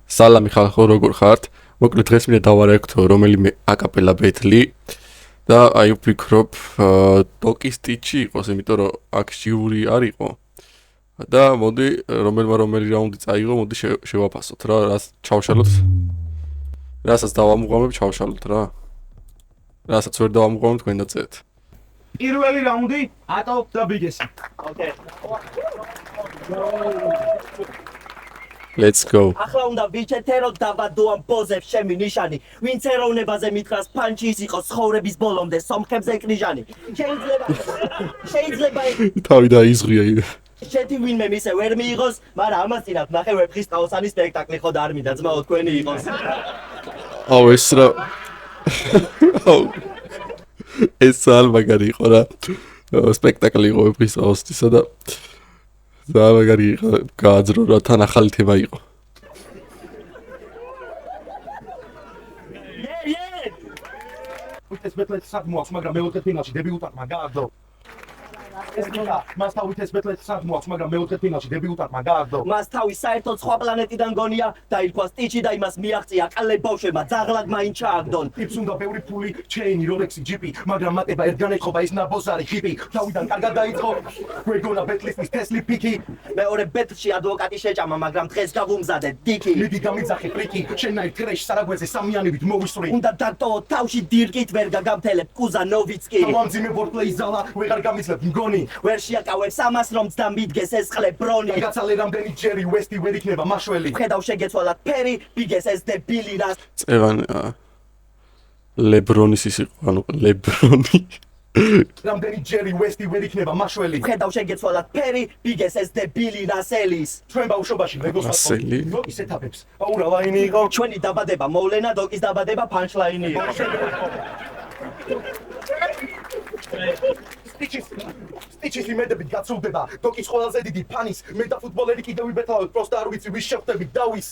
სალამი ხალხო, როგორ ხართ? მოკლედ დღეს მინდა დავარეკთო რომელიმე აკაპელა ბეთლი და აი ვფიქრობ დოკის ტიჩი იყოს, იმიტომ რომ აქ ჟიური არ იყო. და მოდი რომელი რაუნდი წაიღო, მოდი შევაფასოთ რა, რას ჩავშალოთ. რასაც დავამუღამებ, ჩავშალოთ რა. რასაც ვერ დავამუღამებ, თქვენ დაწერეთ. პირველი რაუნდი ატო და ბიგესი. Okay. Let's go. ახლა უნდა ვიჩეთეროთ დაბადო ამ პოზებს ჩემი ნიშანი. ვინც ეროვნებაზე მითხრას პანჩის იყოს ცხოვრების ბოლომდე სომხებზე კრიჟანი. შეიძლება თავი დაიზღია. შედი ვინმე მისე ვერ მიიღოს, მაგრამ ამას წინათ ნახე ვეფხის ტაოსანის სპექტაკლი ხო და არ მინდა ძმაო თქვენი იყოს. აუ ეს რა. ეს ალმაგარი იყო რა. სპექტაკლი იყო ვეფხის ტაოსისა და მაგარი გააძრო რა თან ახალი თემა იყო. ეს ბეთლეთ საკმაოდ, მაგრამ მეოთხე ფინალში დებიუტანტმა გააგდო. მას თავი ეს ბეთლეთ საკმაოდ, მაგრამ მეოთხე ფინალში დებიუტანტმა გააგდო. მას თავი საერთოდ სხვა პლანეტიდან გონია და ირქვა სტიჩი და იმას მიაღწია კალებ ბავშვებმა ძაღლად მაინც ჩააგდონ. ტიპს უნდა ბევრი ფული, ჩეინი, როლექსი, ჯიპი, მაგრამ მატება ერთგან ეთყობა ის ნაბოზარი ჰიპი. თავიდან კარგად დაიწყო, გვეგონა ბეთლისთვის თესლი პიკი. მეორე ბეთლში ადვოკატი შეჭამა, მაგრამ დღეს გავუმზადეთ დიკი. მიდი გამიძახე პრიკი, შენაირ ტრეშ სარაგვეზე სამიანივით მოვისწრი. უნდა დაგტოვოთ თავში დირკით ვერ გაგამთელებ კუზანოვიცკი. ამძიმე ვორპლეის ზალა, ვეღარ გამიძლებ მგონი. ვერ შეაკავებს ამას რომ ძდა მიდგეს ეს ხლე ბრონი. გაცალე რამდენი ჯერი ვესტი ვერ იქნება მაშველი. ხედავ შეგეცვალათ ფერი, ბიგეს ეს დებილი რას. წევან ლებრონის ის იყო, ანუ ლებრონი. რამდენი ჯერი ვესტი ვერ იქნება მაშველი. ხედავ შეგეცვალათ ფერი, ბიგეს ეს დებილი რასელის. ჩვენ ბავშვობაში ლეგოს რასელი? დოკის ეთაპებს. აურა ლაინი იყო. ჩვენი დაბადება მოვლენა, დოკის დაბადება პანჩლაინი იყო. სტიჩის იმედებით გაცულდება დოკის ყველაზე დიდი ფანის მე და ფუტბოლერი კიდევ ვიბეთავთ პროსტა არ ვიცი ვის შევხვდებით დავის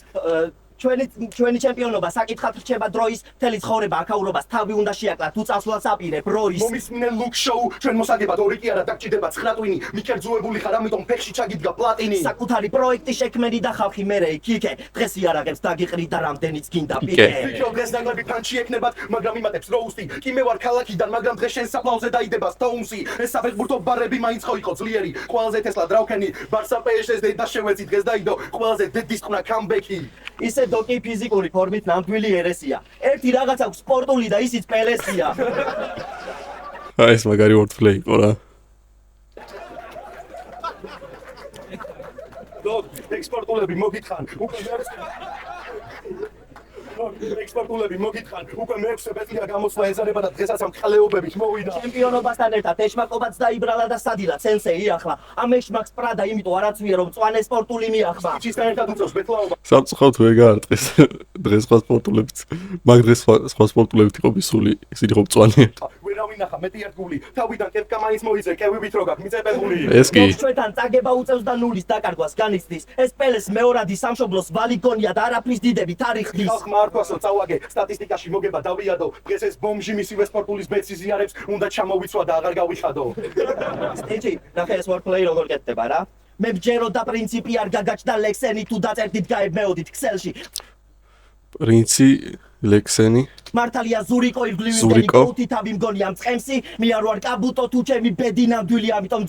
ჩვენი ჩემპიონობა საკითხად რჩება დროის მთელი ცხოვრება აქაურობას თავი უნდა შეაკლათ თუ წასვლას აპირებ რორის მომისმინე ლუკ შოუ ჩვენ მოსაგებად ორი კი არა დაგჭირდება 9 ტვინი მიკერძუებული ხარ ამიტომ ფეხში ჩაგიდგა პლატინი საკუთარი პროექტი შექმენი და ხალხი მერე იქიქე დღეს იარაღებს დაგიყრი და რამდენიც გინდა პიკე ვიქო დღეს ნაკლები ფანჩი ექნებათ მაგრამ იმატებს როუსტი კი მე ვარ ქალაქიდან მაგრამ დღეს შენ საფლავზე დაიდება სტოუნსი ეს საფეხბურთო ბარები მაინც ხო იყო ძლიერი ყველაზე თესლა დრავქენი ბარსა პსჟ-ს და შევეცი დღეს დაიდო ყველაზე დედის ყნა კამბექი ისე დოკი ფიზიკური ფორმით ნამდვილი ერესია. ერთი რაღაც აქვს სპორტული და ისიც პელესია. აი ეს მაგარი ვორდპლეი იყო რა. დოკ ექსპორტულები მოგითხან უკვე ექსპორტულები მოგითხან უკვე მე-6 ბეთლია გამოსვლა ეზარება და დღესაც ამ ხალეობებით მოვიდა ჩემპიონობასთან ერთად ეშმაკობაც დაიბრალა და სადილა სენსეი ახლა ამ ეშმაკს პრადა იმიტომ არაცვია რომ მწვანე სპორტული მიახმა ჩისთან ერთად უწევს ბეთლაობა სამწუხაროდ ვერ გაარტყეს დღეს სხვა სპორტულებიც მაგ დღეს სხვა სპორტულებიც იყო მისული ისინი ხო მწვანე ვერავინ ახა მეტი ერთგული თავიდან კეპკა მაინც მოიძე კევივით რო გაქვს მიწებებული ეს კი ჩვენთან წაგება უწევს და ნულის დაკარგვას განიცდის ეს პელეს მეორადი სამშობლოს ვალი გონია და არაფრის დიდებით არ იხდის ხალხმა არ ქვასო წავაგე სტატისტიკაში მოგება დავიადო დღეს ეს ბომჟი მისივე სპორტულის ბედს იზიარებს უნდა ჩამოვიცვა და აღარ გავიხადო სტიჩი ნახე ეს ვორპლეი როგორ კეთდება რა მე ბჯერო და პრინციპი არ გაგაჩნდა ლექსენი თუ დაწერდით გაებმეოდით ქსელში პრინცი ლექსენი მართალია ზურიკო ირგლივი კოუთი თავი მგონია მწყემსი მე არ ვარ კაბუტო თუ ჩემი ბედი ნამდვილი ამიტომ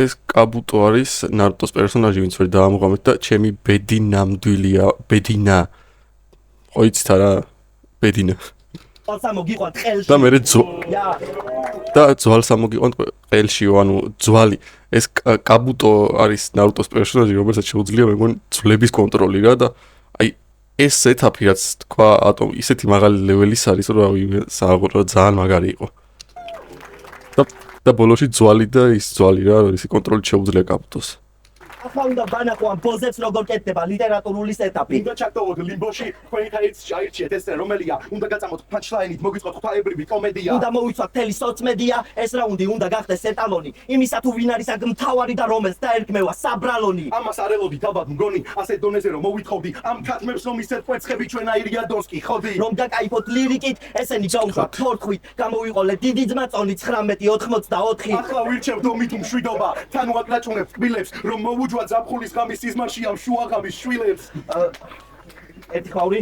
ეს კაბუტო არის ნარუტოს პერსონაჟი ვინც ვერ დაამუღამეთ და ჩემი ბედი ნამდვილია ბედინა ოიცით რა ბედინა თვალსა მოგიყვანთ ყელში და მე და ძვალსა მოგიყვანთ ყელში ანუ ძვალი ეს კაბუტო არის ნარუტოს პერსონაჟი რომელსაც შეუძლია მე მგონი ძვლების კონტროლი რა და აი ეს ეტაპი რაც თქვა ატომი ისეთი მაღალი ლეველის არის რომ სააღურო ძალიან მაგარი იყო და ბოლოში ძვალი და ის ძვალი რა ისი კონტროლით შეუძლია კაბუტოს ახლა უნდა ბანაკო ამ პოზებს როგორ კეთდება ლიტერატურული სეტაპი უნდა ჩაგდოვოთ ლიმბოში თქვენი თაიც აირჩიეთ ეს რომელია უნდა გაწამოთ პანჩლაინით მოგიწყოთ ღვთაებრივი კომედია უნდა მოვიცვათ მთელი სოცმედია ეს რაუნდი უნდა გახდეს ეტალონი იმისა თუ ვინ არის აქ მთავარი და რომელს დაერქმევა საბრალონი ამას არ ელოდით ალბათ მგონი ასეთ დონეზე რომ მოვითხოვდი ამ ქათმებს რომ ისეთ ყვეცხები ჩვენაირია დონსკი ხოდი რომ დაკაიფოთ ლირიკით ესენი გავუშვათ თორთხვით გამოვიყოლეთ დიდი ძმა წონი 19 84 ახლა ვირჩევ დომით მშვიდობა თან ვაკრაჭუნებ კბილებს რომ მოვუჯ ბურჯვა ზაფხულის ღამის სიზმარში ამ შუა ღამის შვილებს. ერთი ხაური?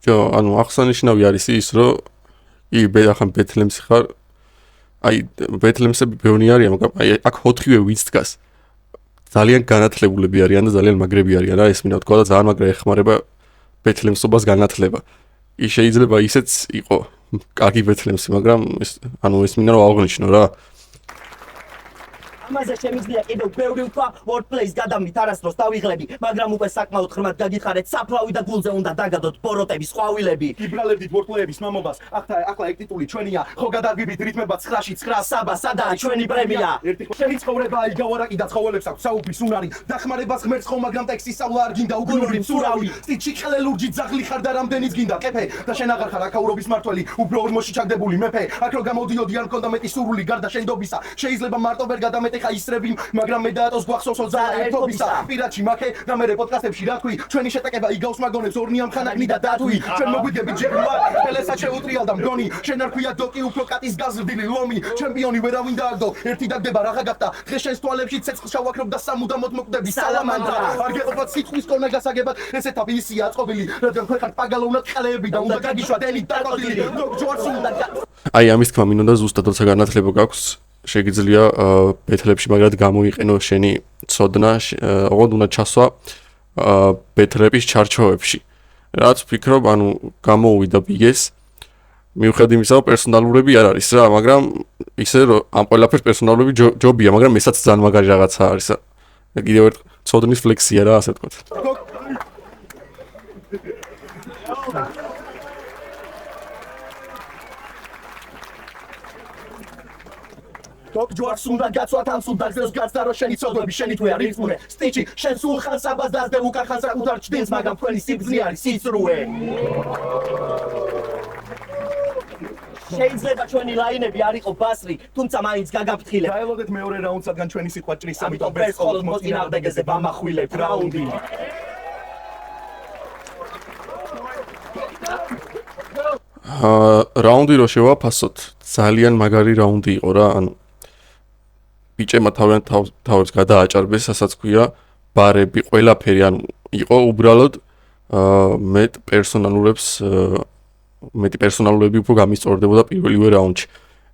ჯო, ანუ აღსანიშნავი არის ის, რომ ახლა ბეთლემსი ხარ. აი ბეთლემსები ბევრი არიან, მაგრამ აი აქ 4-ვე ვინც დგას. ძალიან განათლებულები არიან და ძალიან მაგრები არიან რა, ეს მინდა თქვა და ძალიან მაგრა ეხმარება ბეთლემსობას განათლება. ის შეიძლება ისეც იყო კარგი ბეთლემსი, მაგრამ ეს მინდა რომ აღნიშნო რა. ამაზე შემიძლია კიდევ ბევრი ვთქვა, workplace გადამით არასდროს დავიღლები, მაგრამ უკვე საკმაოდ ხმად გაგიხარეთ, საფლავი და გულზე უნდა დაგადოთ ბოროტები, სხვავილები. იბრალებდით workplace-ის მამობას. ახლა ეგ ტიტული ჩვენია. ხო გადაგიბით რითმება 9-ში 9 საბა, სადაა ჩვენი პრემია? ერთი შენი ცხოვრება იგავარაკი და ცხოველებს აქვს საუბრის უნარი. დახმარებას ღმერთს ხო, მაგრამ ტექსტის სწავლა არ გინდა, უგუნური მსურავი. სტიჩი ხელელურჯი ძაღლი ხარ და რამდენიც გინდა კეფე და შენ აღარ ხარ აქაურობის მართველი, უფრო ორმოში ჩაგდებული მეფე. აქ რო გამოდიოდი არ მქონდა მეტი სურვილი გარდა შენდობისა. შეიძლება მარტო ვერ გადამეტეხა ისრები, მაგრამ მე დაატოს გვახსოვსო ძალა ერთობისა. პირადში მაქე და მე პოდკასტებში რა თქვი, ჩვენი შეტაკება იგავს მაგონებს ორნი ამხანაგნი და დათვი. ჩვენ მოგვიდგებით ჯიგრმა, ხელესა შეუტრიალ და მგონი, შენ არ ქვია დოკი უფრო კატის გაზრდილი ლომი. ჩემპიონი ვერავინ დააგდო, ერთი დაგდება რაღა გახდა. დღეს შენს თვალებში ცეცხლს შავაქრობ და სამუდამოდ მოკვდები სალამანდრა. არ გეყოფათ სიტყვის ტონა გასაგებად, ეს ეტაპი ისია აწყობილი, რადგან ხარ პაგალო უნდა ყლეები და უნდა გაგიშვათ ელი დაკოდილი. ჯორჯ უნდა აი ამის თქმა მინდოდა ზუსტად როცა განათლება გაქვს შეგიძლია ბეთლებში მაგრად გამოიყენო შენი ცოდნა, ოღონდ უნდა ჩასვა ბეთლების ჩარჩოებში. რაც ვფიქრობ, ანუ გამოუვიდა ბიგეს. მიუხედავად იმისა, რომ პერსონალურები არ არის რა, მაგრამ ისე რომ ამ ყველაფერს პერსონალურები ჯობია, მაგრამ ესაც ძალიან მაგარი რაღაცა არის. კიდევ ერთ ცოდნის ფლექსია რა, ასე ვთქვათ. Dok ჯვარს უნდა გაცვათ ამ სულ დაგზელს გაცდა რომ შენი ცოდვები შენი თუ არ ირწმუნე სტიჩი შენ სულ ხანს აბას დასდე უკახანს რა უძარ ჩდინს მაგრამ თქვენი სიბრძნე არის სიცრუე შეიძლება ჩვენი ლაინები არ იყო ბასრი, თუმცა მაინც გაგაფრთხილებ. დაელოდეთ მეორე რაუნდსაგან ჩვენი სიტყვა ჭრის, ამიტომ ბერს ხოლმე მოწინააღმდეგეზე ვამახვილებთ რაუნდი. რაუნდი რო შევაფასოთ, ძალიან მაგარი რაუნდი იყო რა, ანუ ბიჭებმა თავებს გადააჭარბეს, ასაც ქვია ბარები, ყველაფერი, ანუ იყო უბრალოდ მეტი პერსონალურები უფრო გამისწორდებოდა პირველივე რაუნდში.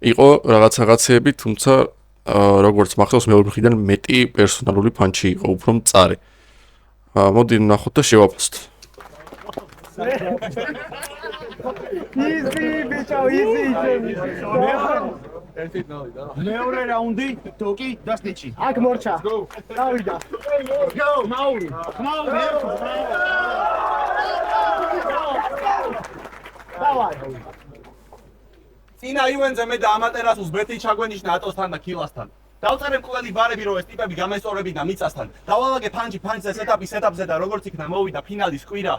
იყო რაღაცეები, თუმცა როგორც მახსოვს მეორე მხრიდან მეტი პერსონალური ფანჩი იყო, უფრო მწარე. მოდი ნახოთ და შევაფასოთ. Easy, bicho, easy. მეორე რაუნდი დოკი და სტიჩი. აქ მორჩა. დავიდა. Go, მაური. დავაი. წინა ივენზე მე და ამატერასუს ბეთი ჩაგვენიშნა ატოსთან და კილასთან. დავწერე ყველი ბარები რომ ეს ტიპები გამესწორებინა მიწასთან. დავალაგე ფანჯზე სეტაპზე და როგორც იქნა მოვიდა ფინალის კვირა.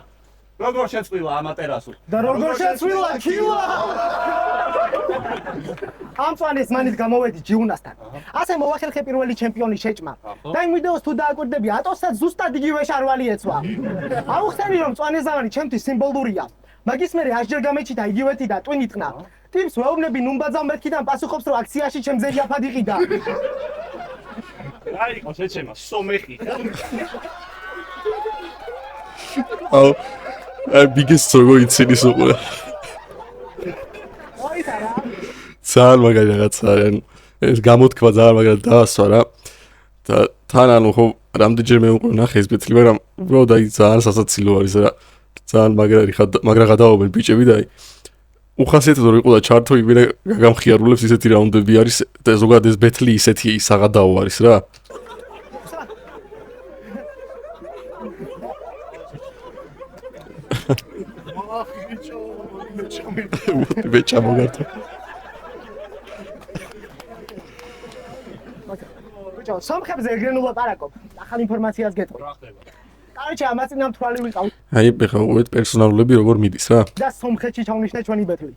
როგორ შეწყვილა ამატერასუ? და როგორ შეცვილა კილა? ამ წვანის მანით გამოვედი ჯიუნასთან. ასე მოვახერხე პირველი ჩემპიონი შეჭმა. და იმ ვიდეოს თუ დააკვირდები, ატოსაც ზუსტად იგივე შარვალი ეცვა. აუხსენი რომ წვანის ზავანი ჩემთვის სიმბოლურია. მაგის მერე 10ჯერ გამეჩიტა იგივეთი და ტვინი ტყნა. ტიპს ვეუბნები ნუმბაძავ მეთქიდან პასუხობს რომ აქციაში ჩემზე იაფად იყიდა. რა იყო შეჩემა? სომეხი. აუ ბიგეს როგორ იცინის უკვე. ოიტარა. ძალიან მაგარი რაღაცა არის, ანუ ეს გამოთქვა ძალიან მაგარი დაასვა რა. და თან ანუ ხო რამდენჯერმე უკვე ნახე ეს ბეთლი, მაგრამ უბრალოდ აი ძალიან სასაცილო არის რა. ძალიან მაგრა გადააობენ ბიჭები და აი უხასიათოდ რომ იყო და ჩართო იგივე გაგამხიარულებს ისეთი რაუნდები არის და ზოგადად ეს ბეთლი ისეთი საღადაო არის რა. მე ჩამოგარდა. ბიჭო, სომხებზე ეგრენულად არ აკობ. ახალ ინფორმაციას გეტყვი. რა ხდება? კაროჩე, ამას წინამ თვალი ვიყავ. აი ხა უეთ პერსონალურები როგორ მიდის რა? და სომხეთში ჩავნიშნე ჩვენი ბეთლი.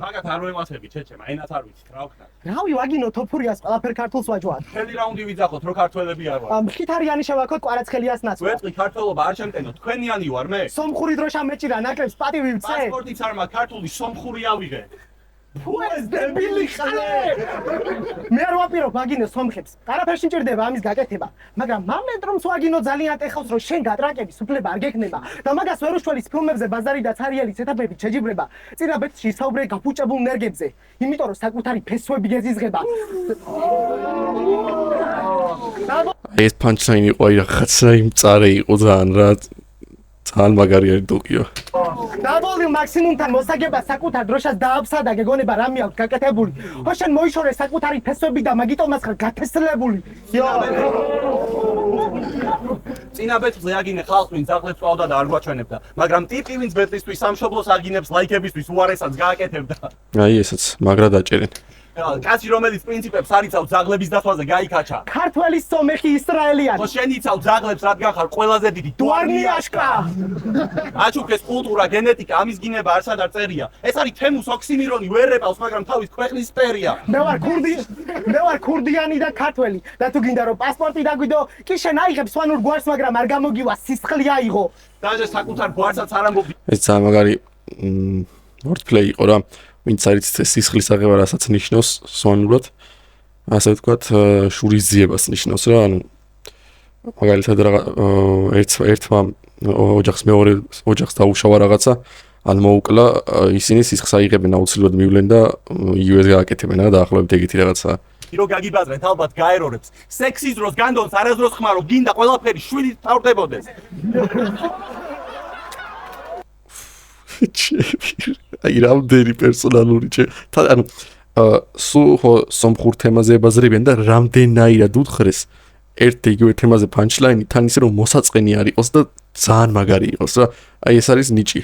მაგათ არ ვემასები ჩეჩემა, ენათ არ ვიცით რა ვქნა. რავი, ვაგინო თოფურიას ყველაფერ ქართულს ვაჯვათ. ხელი რაუნდი ვიძახოთ, რო ქართველები არ ვარ. მხითარიანი შევაქოთ კვარაცხელიას ნაცვლად. ვეთყვი ქართველობა არ შემტენო, თქვენიანი ვარ მე. სომხური დროშა მეჭირა, ნაკლებს პატივი ვცე. პასპორტიც არ მაქვს, ქართული სომხური ავიღე. Who is დებილი ხალე? მე არ ვაპირობ აგინოს სომხებს. არაფერში მჭირდება ამის გაკეთება, მაგრამ მომენტ რომ სვაგინო ძალიან ტეხავს რომ შენ გატრაკების უფლება არ გექნება და მაგას ვერ უშველის ფილმებზე ბაზარი და ცარიელი ცეტაპებით შეჯიბრება. წინა ბეთში ისაუბრე გაფუჭებულ ნერგებზე, იმიტომ რომ საკუთარი ფესვები გეზიზღება. ეს punchline იყო რაღაცა იმ წარე იყო ძალიან რა ძალიან მაგარი არის დოკიო. დაბოლი მაქსიმუმთან მოსაგება საკუთარ დროშას დააბსადა გეგონება რამე აქვს გაკეთებული. ხო შენ მოიშორე საკუთარი ფესვები და მაგიტომ მას ხარ გათესლებული. წინა ბეთლზე აგინე ხალხს ვინც ახლებს ყავდა და არ გვაჩვენებდა, მაგრამ ტიპი ვინც ბეთლისთვის სამშობლოს აგინებს ლაიქებისთვის უარესაც გააკეთებდა. აი ესაც მაგრა დაჭერენ. კაცი რომელიც პრინციპებს არ იცავს ძაღლების დათვაზე გაიქაჩა. ქართველის სომეხი ისრაელიანი. ხო შენ იცავ ძაღლებს რადგან ხარ ყველაზე დიდი დუარნიაშკა. აჩუქეს კულტურა, გენეტიკა, ამის გინება არც არ წერია. ეს არის თემუს ოქსიმირონი, ვერ რეპავს, მაგრამ თავის ქვეყნის სპერია. მე ვარ ქურდიანი და ქართველი და თუ გინდა რომ პასპორტი დაგვიდო, კი შენ აიღებ სვანურ გვარს, მაგრამ არ გამოგივა სისხლი აიღო. დაჟე საკუთარ გვარსაც არ ამბობდი. ეს ძალიან მაგარი wordplay იყო რა. ვინც არის სისხლის აღება რასაც ნიშნავს სვანურად. ასე ვთქვათ, შურის ძიებას ნიშნავს რა, ანუ მაგალითად ერთმა ოჯახს მეორე ოჯახს დაუშავა რაღაცა, ან მოუკლა, ისინი სისხლს აიღებენ აუცილებლად მივლენ და იგივეს გააკეთებენ რა, დაახლოებით ეგეთი რაღაცაა. რო გაგიბაზრეთ ალბათ გაერორებს. სექსის დროს განდონს არასდროს ხმარო, გინდა ყველაფერი შვიდით თავდებოდეს. აი რამდენი პერსონალური ანუ სულ სომხურ თემაზე ებაზრებიან და რამდენაირად უთხრეს ერთ იგივე თემაზე punchline თან ისე რომ მოსაწყენი არ იყოს და ძალიან მაგარი იყოს რა. აი ეს არის ნიჭი.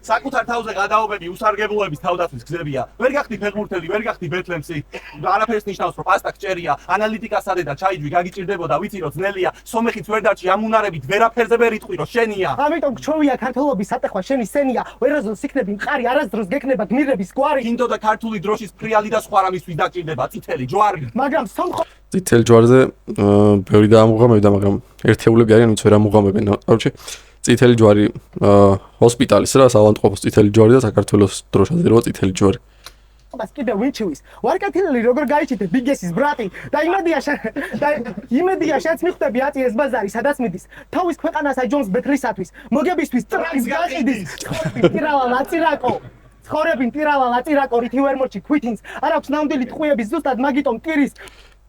საკუთარ თავზე გადაობები უსარგებლოების თავდაცვის გზებია. ვერ გახდი ფეხბურთელი, ვერ გახდი ბეთლემსი. არაფერს ნიშნავს რომ პასტა გჭერია, ანალიტიკა სადე და ჩაიჯვი გაგიჭირდებოდა, ვიცი რომ ძნელია. სომეხიც ვერ დარჩი ამუნარებით, ვერაფერზე ვერ იტყვი რომ შენია. ამიტომ გჩვევია ქართლობის სატეხვა შენი სენია. ვერაზოს იქნები მყარი, არასდროს გექნება გმირების გვარი. გინდო და ქართული დროშის ფრიალი და სხვა რამისთვის დაჭირდება წითელი ჯვარი. მაგრამ სომხო წითელ ჯვარზე ბევრი დაამუღამებდა, მაგრამ ერთეულები არიან, ვინც ვერ ამუღამებენ. აუჩი წითელი ჯვარი ჰოსპიტალის რა, საავადმყოფოს წითელი ჯვარი და საქართველოს დროშაზე როა წითელი ჯვარი. მას კიდე ვინჩივის. ვარკეთილელი როგორ გაიჩიტე ბიგესის ბრატი და იმედია შენც მიხვდები აწი ეს ბაზარი სადაც მიდის. თავის ქვეყანასა ჯონს ბეთლისათვის. მოგებისთვის ტრაქს გაყიდის. ტირავა ლაწირაკო. ცხოვრებინ ტირავა ლაწირაკო რითი ვერ მოჭი ქვითინს. არ აქვს ნამდვილი ტყუების ზუსტად მაგიტომ ტირის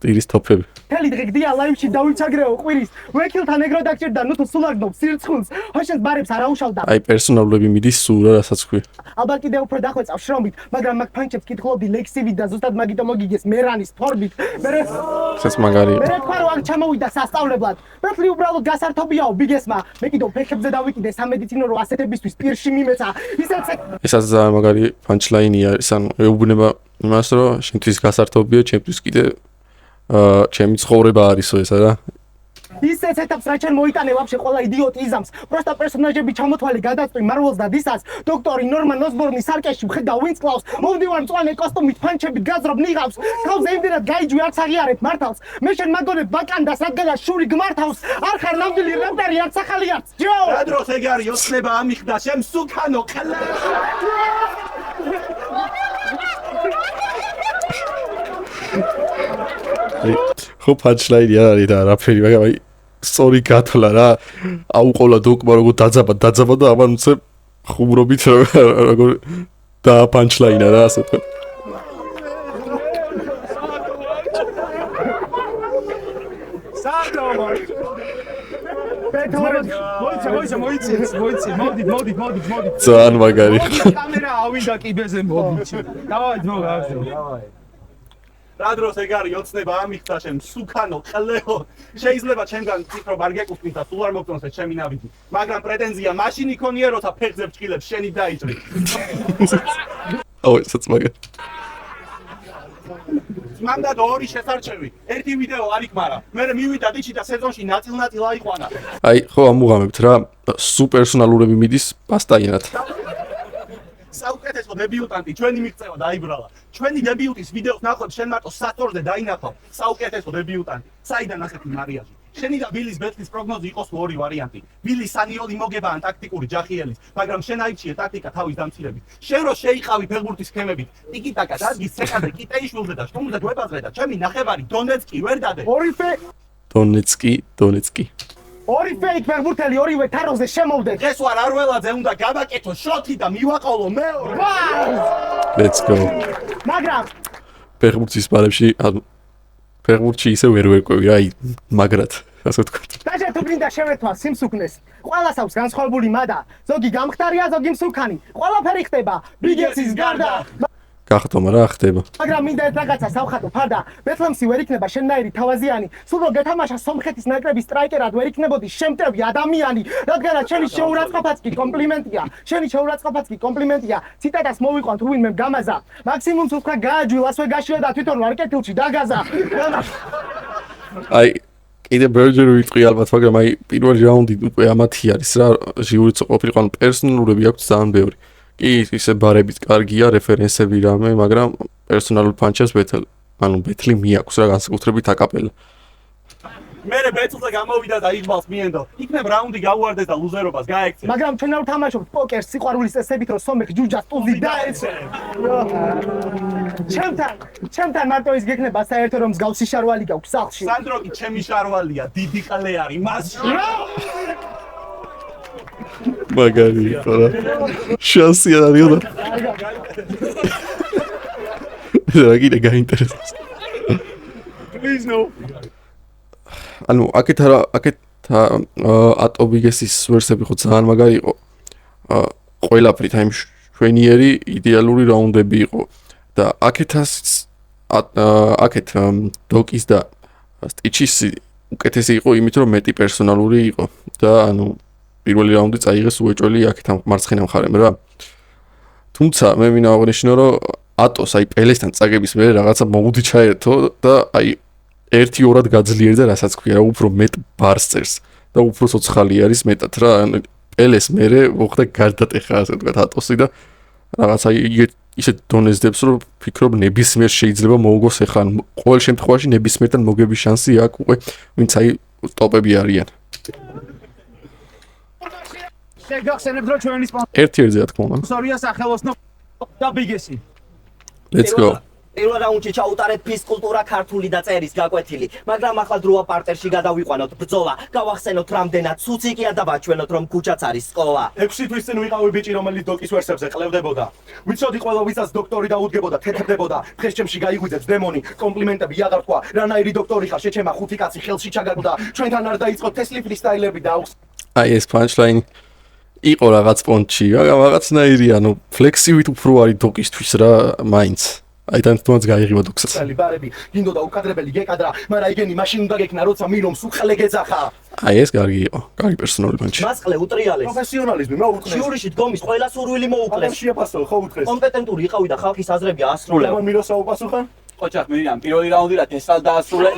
ტირის თოფები. თელი დღე გდია ლაივში დავიჩაგრეო ყვირის. ვეკილთან ეგრო დაგჭირდა ნუ თუ სულ აგდობ სირცხულს. ჰოშენს ბარებს არ აუშავდა. აი პერსონალურები მიდის სულ რა, რასაც ხვი. ალბათ კიდე უფრო დახვეწავ შრომით, მაგრამ მაგ ფანჩებს კითხულობდი ლექსივით და ზუსტად მაგიტომ მოგიგეს მერანის ფორმით. ეს მაგარია. მე თქვა რომ აქ ჩამოვიდა სასწავლებლად. ბეთლი უბრალოდ გასართობიაო ბიგესმა. მე კიდევ ფეხებზე დავიკიდე სამედიცინო რომ ასეთებისთვის პირში მიმეცა. ესაც ძალიან მაგარი punchline-ია, ანუ ეუბნება იმას რომ შენთვის გასართობია, ჩემთვის კიდე ჩემი ცხოვრება არისო ესა რა. ისეც ეტაპს რა ჩვენ მოიტანე ვაფშე ყველა იდიოტი იზამს. პროსტა პერსონაჟები ჩამოთვალე გადაწყვი მარველს და დისას. დოქტორი ნორმან ოსბორნი სარკეში მხედა ვინც კლავს. მოვდივარ მწვანე კოსტუმით ფანჩებით გაზრობ ნიღავს. თავზე იმდენად გაიჯვი არც აღიარებ მართავს. მე შენ მაგონებ ბაკანდას რადგანაც შური გმართავს. არ ხარ ნამდვილი რეპერი არც ახალი არც. ჯო! რა დროს ეგ არის ოცნება ამიხდა შენ სუკანო ყლა. ხო punchline არის და არაფერი, მაგრამ აი სწორი გათვლა რა. აუყოლა დოკმა როგორ დაძაბა და ამან უცებ ხუმრობით როგორ და punchline-ა რა ასე თქვა. მოიცი. ძალიან მაგარი. კამერა ავიდა კიბეზე მოდიჩი. დავაი ძმო გავხსნე. რა დროს ეგ არის ოცნება ამიხდა შენ სუკანო ყლეო. შეიძლება ჩემგან ციფრო არ გეკუთვნით და სულ არ მოგწონს ეს ჩემი ნაბიჯი. მაგრამ პრეტენზია მაშინ იქონია როცა ფეხზე ბჭყილებს შენი დაიჭრი. აუ ესაც მაგარი. მანდ ორი შესარჩევი. ერთი ვიდეო არ იქმარა. მე მივიდა დიჩი და სეზონში ნაწილ-ნაწილ აიყვანა. აი ხო ამუღამებთ რა, სუპერსონალურები მიდის პასტაინად. საუკეთესო იყო დებიუტანტი, ჩვენი მიღწევა დაიბრალა. ჩვენი დებიუტის ვიდეოს ნახოთ, შენ მარტო სატორზე დაინახო. საუკეთესო დებიუტანტი. საიდან ასეთი მარიაჟი? შენი და ბილის ბეტლის პროგნოზი იყოს ორი ვარიანტი. ბილი სანიოლი მოგება ან ტაქტიკური ჯახიელის, მაგრამ შენ აიჩიე ტაქტიკა თავის დამცირებით. შენ რო შეიყავი ფეხბურთის სქემებით, ტიკიტაკა დადგის ცექაზე, კიტეიშვილზე და შტუმზე გვებაზე და ჩემი ნახევარი დონეცკი ვერ დადე. დონეცკი. ორი ფეიქ ფეხბურთელი ორივე თაროზე შემოვდეთ. დღეს ვარ არველაძე უნდა გავაკეთო შოთი და მივაყოლო მეორე. Let's go. მაგრამ ფეხბურთის ბარებში ფეხბურთში ისე ვერ ვერკვევი რა, მაგრად, ასე ვთქვათ. დაჟე თუ გინდა შევერთვა სიმსუქნეს. ყველას აქვს განსხვავებული მადა. ზოგი გამხდარია, ზოგი მსუქანი. ყველაფერი ხდება ბიგესის გარდა. გახტომა რა ხდება? მაგრამ მინდა ერთ რაღაცა სამხატო ფარდა. ბეთლემსი ვერ იქნება შენნაირი თავაზიანი. სულ რო გეთამაშა სომხეთის ნაკრების სტრაიკერად ვერ იქნებოდი შემტევი ადამიანი. რადგანაც შენი შეურაცხყოფაც კი კომპლიმენტია. შენი შეურაცხყოფაც კი კომპლიმენტია. ციტატას მოვიყვანთ თუ ვინმე გამაზა. მაქსიმუმ თუ თქვა გააჯვი ლას-ვეგასში და თვითონ ვარ კეთილში დაგაზა. აი კიდე ბერჯერი ვიტყვი ალბათ, მაგრამ აი პირველი რაუნდი უკვე ამათი არის რა, ჟიურიც ყოფილიყო, ანუ პერსონალურები აქვს ძალიან ბევრი. კი, ისე ბარებით კარგია, რეფერენსები რამე, მაგრამ პერსონალურ ფანჩებს ბეთლი მიაქვს რა, განსაკუთრებით აკაპელა. მერე ბეთლზე გამოვიდა და იღბალს მიენდო. იქნებ რაუნდი გაუარდეს და ლუზერობას გაექცე. მაგრამ ჩვენ არ ვთამაშობთ პოკერს სიყვარულის წესებით, რომ სომეხ ჯუჯას ტუზი დაეცე. ჩემთან მარტო ის გექნება საერთო რომ მსგავსი შარვალი გაქვს სახლში. სანდრო კი ჩემი შარვალია, დიდი ყლე არის მასში. მაგარი ხარა. შანსი არის და. რა კიდე გაინტერესებს. Please no. ანუ აქეთ ატობიგესის ვერსები ხო ძალიან მაგარი იყო. ყველაფრით აი შვენიერი იდეალური რაუნდები იყო და აქეთ დოკის და სტიჩის უკეთესი იყო იმით რომ მეტი პერსონალური იყო და ანუ პირველი რაუნდი წაიღეს უეჭველი აქეთ მარცხენა მხარემ რა. თუმცა მე მინდა აღნიშნო რომ ატოს აი პელესთან წაგების მერე რაღაცა მოუდი ჩაერთო და აი 1-2-რად გაძლიერდა, რასაც ქვია, უფრო მეტ ბარს წერს და უფრო ცოცხალი არის მეტად რა. პელეს მერე მოხდა გარდატეხა, ასე ვთქვათ, ატოსი და რაღაცა ისეთ დონეზდებს, რომ ფიქრობ ნებისმიერ შეიძლება მოუგოს ახლა. ყოველ შემთხვევაში ნებისმიერთან მოგების შანსი აქვს უკვე, ვინც აი ტოპები არიან. შეგახსენებთ რომ ჩვენი ერთ-ერთზე რა თქმა უნდა. სპონსორია სახელოსნო და ბიგესი. Let's go. პირველ რაუნდში ჩაუტარეთ ფიზკულტურა ქართული და წერის გაკვეთილი, მაგრამ ახლა დროა პარტერში გადავიყვანოთ ბრძოლა. გავახსენოთ რამდენად სუციკია და ვაჩვენოთ რომ ქუჩაც არის სკოლა. 6 თვის წინ ვიყავი ბიჭი, რომელიც დოკის ვერსებზე ყლევდებოდა. ვიცოდი ყველა ვისაც დოქტორი დაუდგებოდა, თეთრდებოდა. დღეს ჩემში გაიგვიძებს დემონი, კომპლიმენტები აღარ თქვა. რანაირი დოქტორი ხარ, შეჩემა 5 კაცი ხელში ჩაგაგდა. ჩვენთან არ დაიწყო თესლი ფრისტაილები და აი ეს punchline იყო რაღაც პონჩი, რაღაცნაირი, ანუ ფლექსივით უფრო არის დოკისთვის რა, მაინც. აი თანაც გაიღივა დოქსაც. ბარები, გინდოდა უკადრებელი გეკადრა, მაგრამ იგენი მაშინ უნდა გეკნა, როცა მირომ სუხლე გეძახა. აი ეს კარგი იყო, კარგი პერსონალური პანჩი. მასყლე უტრიალეს. პროფესიონალიზმი მოუკლეს. ჟიურიში დგომის ყველა სურვილი მოუკლეს. შეაფასო, ხო უთხრეს. კომპეტენტური იყავი და ხალხის აზრები აასრულე. ლევან მიროსა უპასუხა? ოჩახ მირიან პირველი რაუნდი რა თესალ დაასრულე.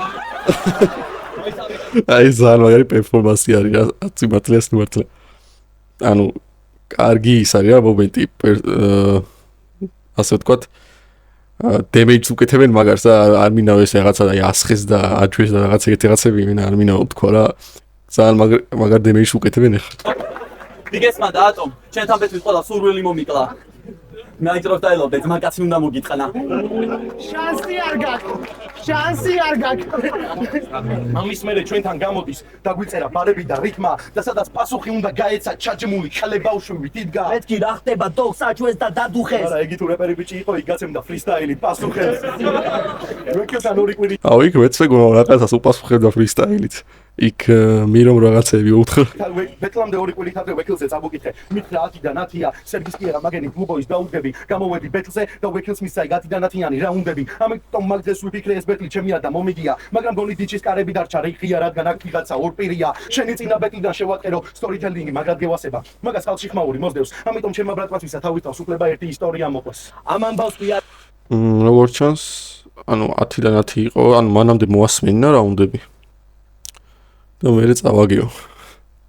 აი ძალიან მაგარი პერფორმანსი არის რა, სიმართლეს ნუმართლე. ანუ კარგი ის არის რა მომენტი, ასე ვთქვათ, დემეიჯს უკეთებენ მაგარს და არ მინდა ეს რაღაცა აი ასხეს და აჯვეს და რაღაც ეგეთი რაღაცები არ მინდა ვთქვა რა. ძალიან მაგარ დემეიჯს უკეთებენ ახლა. ბიგესმა და ატომ, ჩვენთან ბეთლის ყველა სურვილი მომიკლა. ნაიტროს დაელოდე, ძმაკაცი უნდა მოგიტყნა. შანსი არ გაქვს. ამის მერე ჩვენთან გამოდის და გვიწერა ბარები და რითმა და სადაც პასუხი უნდა გაეცა ჩაჯმული ხალე ბავშვები თიდგა. მეთქი რა ხდება დოგს აჩვენს და დადუხეს. არა, იგი თუ რეპერი ბიჭი იყო, იქ გაცემდა ფრისტაილით პასუხებს. ვეკილთან ორი კვირი. აუ იქ მეცვეგო რაღაცას უპასუხებდა ფრისტაილით. იქ მირომ რაღაცები უთხრა. ბეთლამდე ორი კვირით ადრე ვეკილზე წამოგითხე. მითხრა 10-დან 10-ია, სერგის პიერა მაგენი გლუბოის დაუდგები, გამოვედი ბეთლზე და ვეკილს მისცაი 10-დან 10-იანი რაუნდები. ამიტომ მაგდრეს ვიფიქრე ეს ბეთლი ჩემია და მომიგია, მაგრამ გონი დიჩის კარები დარჩა რიხია, რადგან აქ ვიღაცა ორ პირია. შენი წინა ბეთლიდან შევატყერო სტორიტელინგი, მაგრად გევასება. მაგას ხალხში ხმაური მოსდევს, ამიტომ ჩემმა ბრატყვაცისა თავის თავს უფლება ერთი ისტორია მოყვეს. ამ ამბავს ვია როგორც ჩანს, ანუ 10-დან 10 იყო, ანუ მანამდე მოასმენინა რაუნდები. და მე წავაგიო.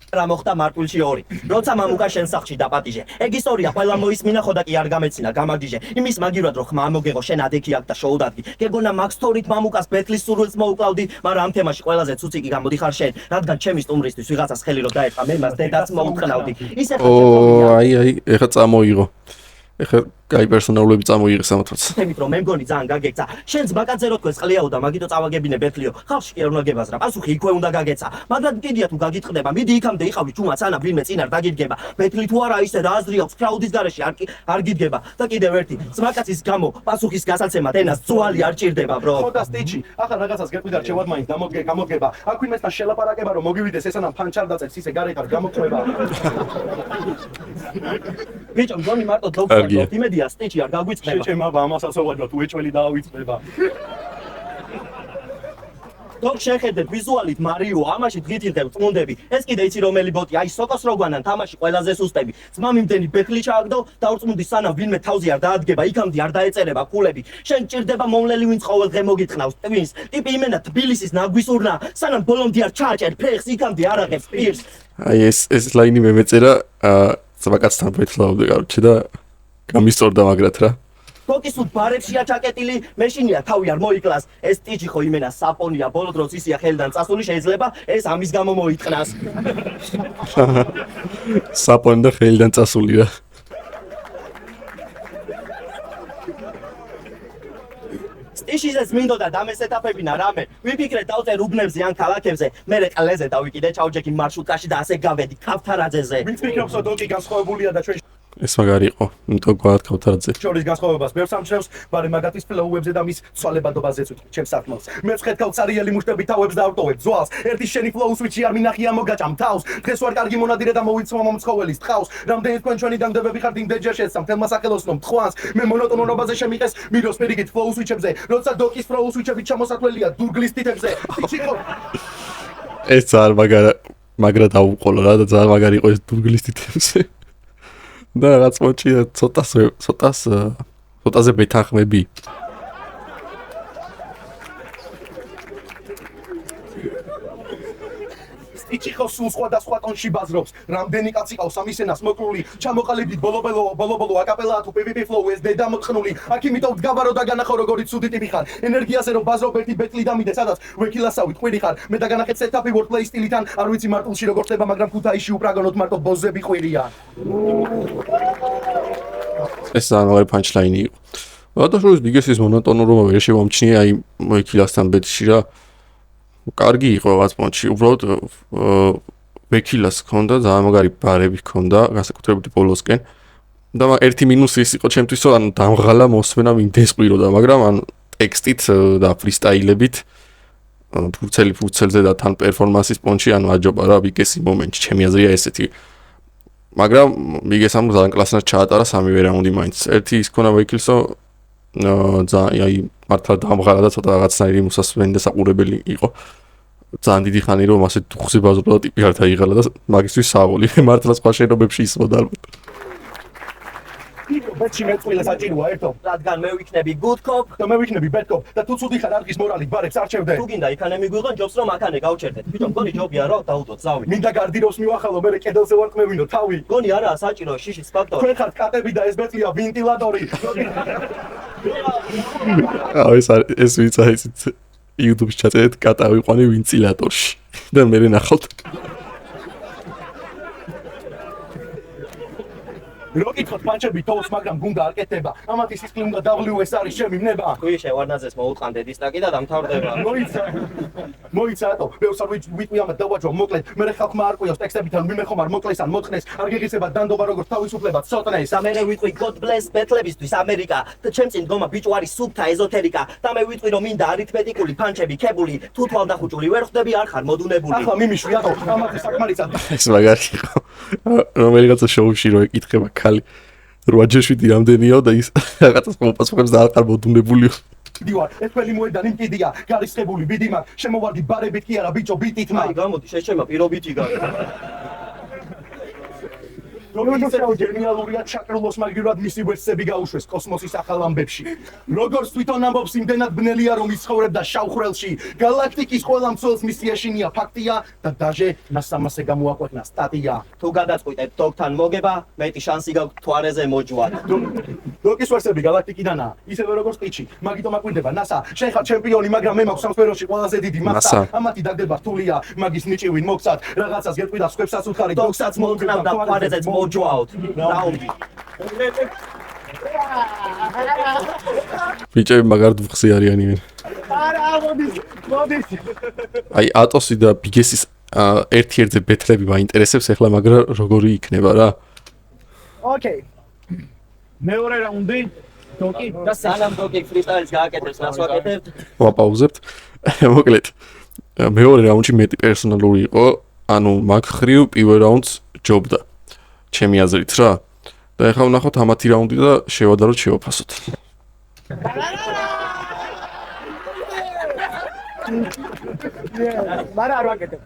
რა მოხდა მარტვილში 2. როცა მამუკა შენ სახლში დაპატიჟე. ეგ ისტორია ყველა მოისმინა ხო და კი არ გამეცინა, გამაგიჟე. იმის მაგივრად რო ხმა მოგეღო შენ ადექი აქ და შოუ დადგი. გეგონა მაგ სტორით მამუკას ბეთლის სურვილს მოუკლავდი, მაგრამ ამ თემაში ყველაზე ცუცი კი გამოდიხარ შენ, რადგან ჩემი სტუმრისთვის ვიღაცას ხელი რო დაერხა, მე მას დედაც მოუწყნავდი. ისე ხარ ეხა წამოიღო. ეხა კაი პერსონალები წამოიღეს ამათაც. თემით რომ მე მგონი ძალიან გაგექცა. შენს ბაკაძე რო თქვენს ყლიაო და მაგიტო წავაგებინე ბეთლიო. ხალხში კი არ უნდა გებაზრა. პასუხი იქვე უნდა გაგეცა. მაგრამ კიდია თუ გაგიტყდება, მიდი იქამდე იყავი ჩუმაც ანა ვინმე წინ არ დაგიდგება. ბეთლი თუ არა ისე რა აზრი აქვს კრაუდის გარეშე არ გიდგება. და კიდევ ერთი, ძმაკაცის გამო პასუხის გასაცემად ენას ძვალი არ ჭირდება, bro. ხო და სტიჩი, ახლა რაღაცას გეტყვი რჩევად მაინც გამოგება. აქ ვინმესთან შელაპარაკება რომ მოგივიდეს ესანამ ფანჩარ დაწევს ისე გარეთ არ გამოყვება. ბიჭო, მგონი მარტო დოქტორ იმედია სტიჩი არ გაგვიწყდება. შეჭემა ამასაც უვაჯოთ უეჭველი დაავიწყდება. დოქ შეხედეთ ვიზუალით მარიო ამაში დღით იღებ წმუნდები. ეს კიდე იცი რომელი ბოტი, აი სოკოს როგვანან თამაში ყველაზე სუსტები. ძმა მიმდენი ბეთლი ჩააგდო და ურწმუნდი სანამ ვინმე თავზე არ დაადგება, იქამდე არ დაეწერება ფულები. შენ ჭირდება მომლელი ვინც ყოველ დღე მოგიტყნავს ტვინს. ტიპი იმენა თბილისის ნაგვისურნა, სანამ ბოლომდე არ ჩააჭერ ფეხს, იქამდე არ აღებს პირს. აი ეს ლაინი მე მეწერა ძმაკაცთან ბეთლავდა კარჩე და გამისწორდა მაგრად რა. თოკისუთ ბარებშია ჩაკეტილი, მეშინია თავი არ მოიკლას. ეს ტიჩი ხო იმენა საპონია, ბოლო დროს ისია ხელიდან წასული, შეიძლება ეს ამის გამო მოიტყნას. საპონი და ხელიდან წასული რა. სტიშიზეც მინდოდა დამესეთაფებინა რამე. ვიფიქრე დავწერ უბნებზე ან ქალაქებზე, მერე ყლეზე დავიკიდე ჩავჯექი მარშრუტკაში და ასე გავედი ქავთარაძეზე. ვინც ფიქრობს რომ დოკი განსხვავებულია და ჩვენ ეს მაგარი იყო, იმიტომ გვაათ ქავთარაძე. შორის განსხვავებას ბევრს ამჩნევს, მაგრამ მაგათის ფლოუებზე და მის ცვალებადობაზეც ვიტყვი ჩემს სათმელს. მე ვხედავ цаრიელი მუშტები თავებს და ავტოვებ ზვალს. ერთი შენი ფლოუს ვიჩი არ მინახია მოგაჭამ თავს. დღეს ვარ კარგი მონადირე და მოვიცვა მომცხოველის ტყავს. რამდენი თქვენ ჩვენი დაგდებები ხართ იმდენჯერ შეცამ თელმა სახელოსნომ თქვანს. მე მონოტონურობაზე შემიყეს მიროს პირიქით ფლოუს ვიჩებზე, როცა დოკის ფლოუს ვიჩები ჩამოსათვლელია დურგლის თითებზე. ეს ძალიან მაგრა დაუყოლო რა და ძალიან მაგარი იყო ეს დურგლის თითებზე. და რაღაც მოჩი ცოტაზე ბეთანხმები. სტიჩი ხო სულ სხვადასხვა ტონში ბაზრობს. რამდენი კაცი ყავს ამისენას მოკლული, ჩამოყალიბდით ბოლო აკაპელაა თუ PvP flow ეს დედა მოთხნული. აქ იმიტომ ვდგავარო და განახო როგორი ცუდი ტიპი ხარ. ენერგიაზე რომ ბაზრობ ერთი ბეტლი დამიდე, სადაც ვექილასავით ყვირი ხარ. მე დაგანახეთ setup-ი wordplay სტილიდან, არ ვიცი მარტულში როგორ ხდება, მაგრამ ქუთაისში უპრაგონოთ მარტო ბოზები ყვირია. ეს ძალიან მაგარი punchline იყო. რატაშორის ბიგესის მონოტონურობა ვერ შემომჩნია აი ვექილასთან ბეტში რა. კარგი იყო რაღაც პონჩი, უბრალოდ ვექილას ჰქონდა, ძალიან მაგარი ბარები ჰქონდა, განსაკუთრებით ბოლოსკენ. და ერთი მინუსი ის იყო ჩემთვის, რომ ანუ დამღალა მოსმენა მინდეს ყვიროდა, მაგრამ ან ტექსტით და ფრისტაილებით ფურცელზე და თან პერფორმანსის პონჩი ანუ აჯობა რა ბიგესი მომენტი, ჩემი აზრია ესეთი. მაგრამ ბიგესამ ძალიან კლასნად ჩაატარა სამივე რაუნდი მაინც. ერთი ის ქონა ვექილსო ძალიან აი მართლა დამღალა და ცოტა რაღაცნაირი მოსასვენი და საყურებელი იყო. ძალიან დიდი ხანი რომ ასე დუხზე ბაზრობდა ტიპი არ დაიღალა და მაგისთვის საღოლი. მართლა სხვა შენობებში ისმოდა ალბათ. ბეთში მეწყვილე საჭიროა ერთო. რადგან მე ვიქნები good cop და მე ვიქნები bad cop და თუ ცუდი ხარ არგის მორალით ბარებს არჩევდე. თუ გინდა იქანე მიგვიღო ჯობს რომ აქანე გავჩერდეთ. ბიჭო მგონი ჯობია რა დაუდოთ ზავი. მინდა გარდიროს მივახალო მე კედელზე ვარ ყმევინო თავი. მგონი არა საჭირო შიშის ფაქტორი. თქვენ ხართ კატები და ეს ბეტლია ვენტილატორი. ეს ვიცა ისიც YouTube-ში ჩაწერეთ კატა ვიყვანი ვენტილატორში და მე ნახავთ. როკითხოთ პანჩები თავს, მაგრამ გუნდა არ კეთდება. ამათი სისხლი უნდა WS არის ჩემი მნება. თქვი შევარნაძეს მოუტყანდე დისტაკი და დამთავრდება. მოიცადო. ბევრს არ ვიტყვი ამათ დავაჯო მოკლედ. მე ხალხმა არ ყვიოს ტექსტებიდან ვინმე ხომ არ მოკლეს ან მოთხნეს. არ გიგისება დანდობა როგორც თავისუფლება ცოტნეს. და მე ვიტყვი God bless ბეთლებისთვის ამერიკა. და ჩემ წინ დგომა ბიჭო არის სუბთა ეზოთერიკა. და მე ვიტყვი რომ მინდა არითმეტიკული პანჩები ქებული, თუ თვალდახუჭული ვერ ხდები არ ხარ მოდუნებული. ახლა მიმიშვი ატო ამათი საკმარისად. ეს მაგარი იყო. რომელიღაცა შოუში რო ეკითხება ხალი 8-7 რამდენიაო და ის რაღაცას მოპასუხებს და არ ხარ მოდუნებულიო. დივარ, ეს ყველი მოედანი მკიდია, გარისხებული ბიდი მაგ, შემოვარდი ბარებით კი არა, ბიჭო, ბიტით მაგ. აი, გამოდი, შეჩემა პირობითი გაკეთე. გენიალურია ჩაკრლოს მაგივრად მისი ვერსები გაუშვეს კოსმოსის ახალ ამბებში. Როგორც თვითონ ამბობს, იმდენად ბნელია რომ იცხოვრებდა შავხრელში. გალაქტიკის ყველა მცველს მისი ეშინია ფაქტია და დაჟე NASA-მასე გამოაკვეთნა სტატია. თუ გადაწყვიტეთ დოქთან მოგება, მეტი შანსი გაქვთ თვარეზე მოჯვათ. დოკის ვერსები გალაქტიკიდანაა, ისევე როგორც ტიჩი. მაგიტომ აკვირდება NASA, შენ ხარ ჩემპიონი, მაგრამ მე მაქვს სამსფეროში ყველაზე დიდი მასა. ამათი დაგდება რთულია, მაგის ნიჭი ვინ მოგცათ, რაღაცას გეტყვი და სხვებსაც უთხარი, დოქსაც მოგნავ და თვარეზეც მოჯვავთ. რაუნდი. ბიჭები მაგარად ვხსი არიანიან. არა, მოდის. აი ატოსი და ბიგესის ერთ-ერთზე ბეთლები მაინტერესებს ახლა, მაგრამ როგორი იქნება რა? ოკეი. მეორე რაუნდი დოკი და სანამ დოკი ფრისტაილს გააკეთებს, რას ვაკეთებთ? ვაპაუზებთ. მოკლედ მეორე რაუნდში მეტი პერსონალური იყო, ანუ მაგ ხრივ პირველ რაუნდს ჯობდა. ჩემი აზრით რა. და ახლა ვნახოთ ამათი რაუნდი და შევადაროთ შევაფასოთ. მაგრამ არ ვაკეთებ.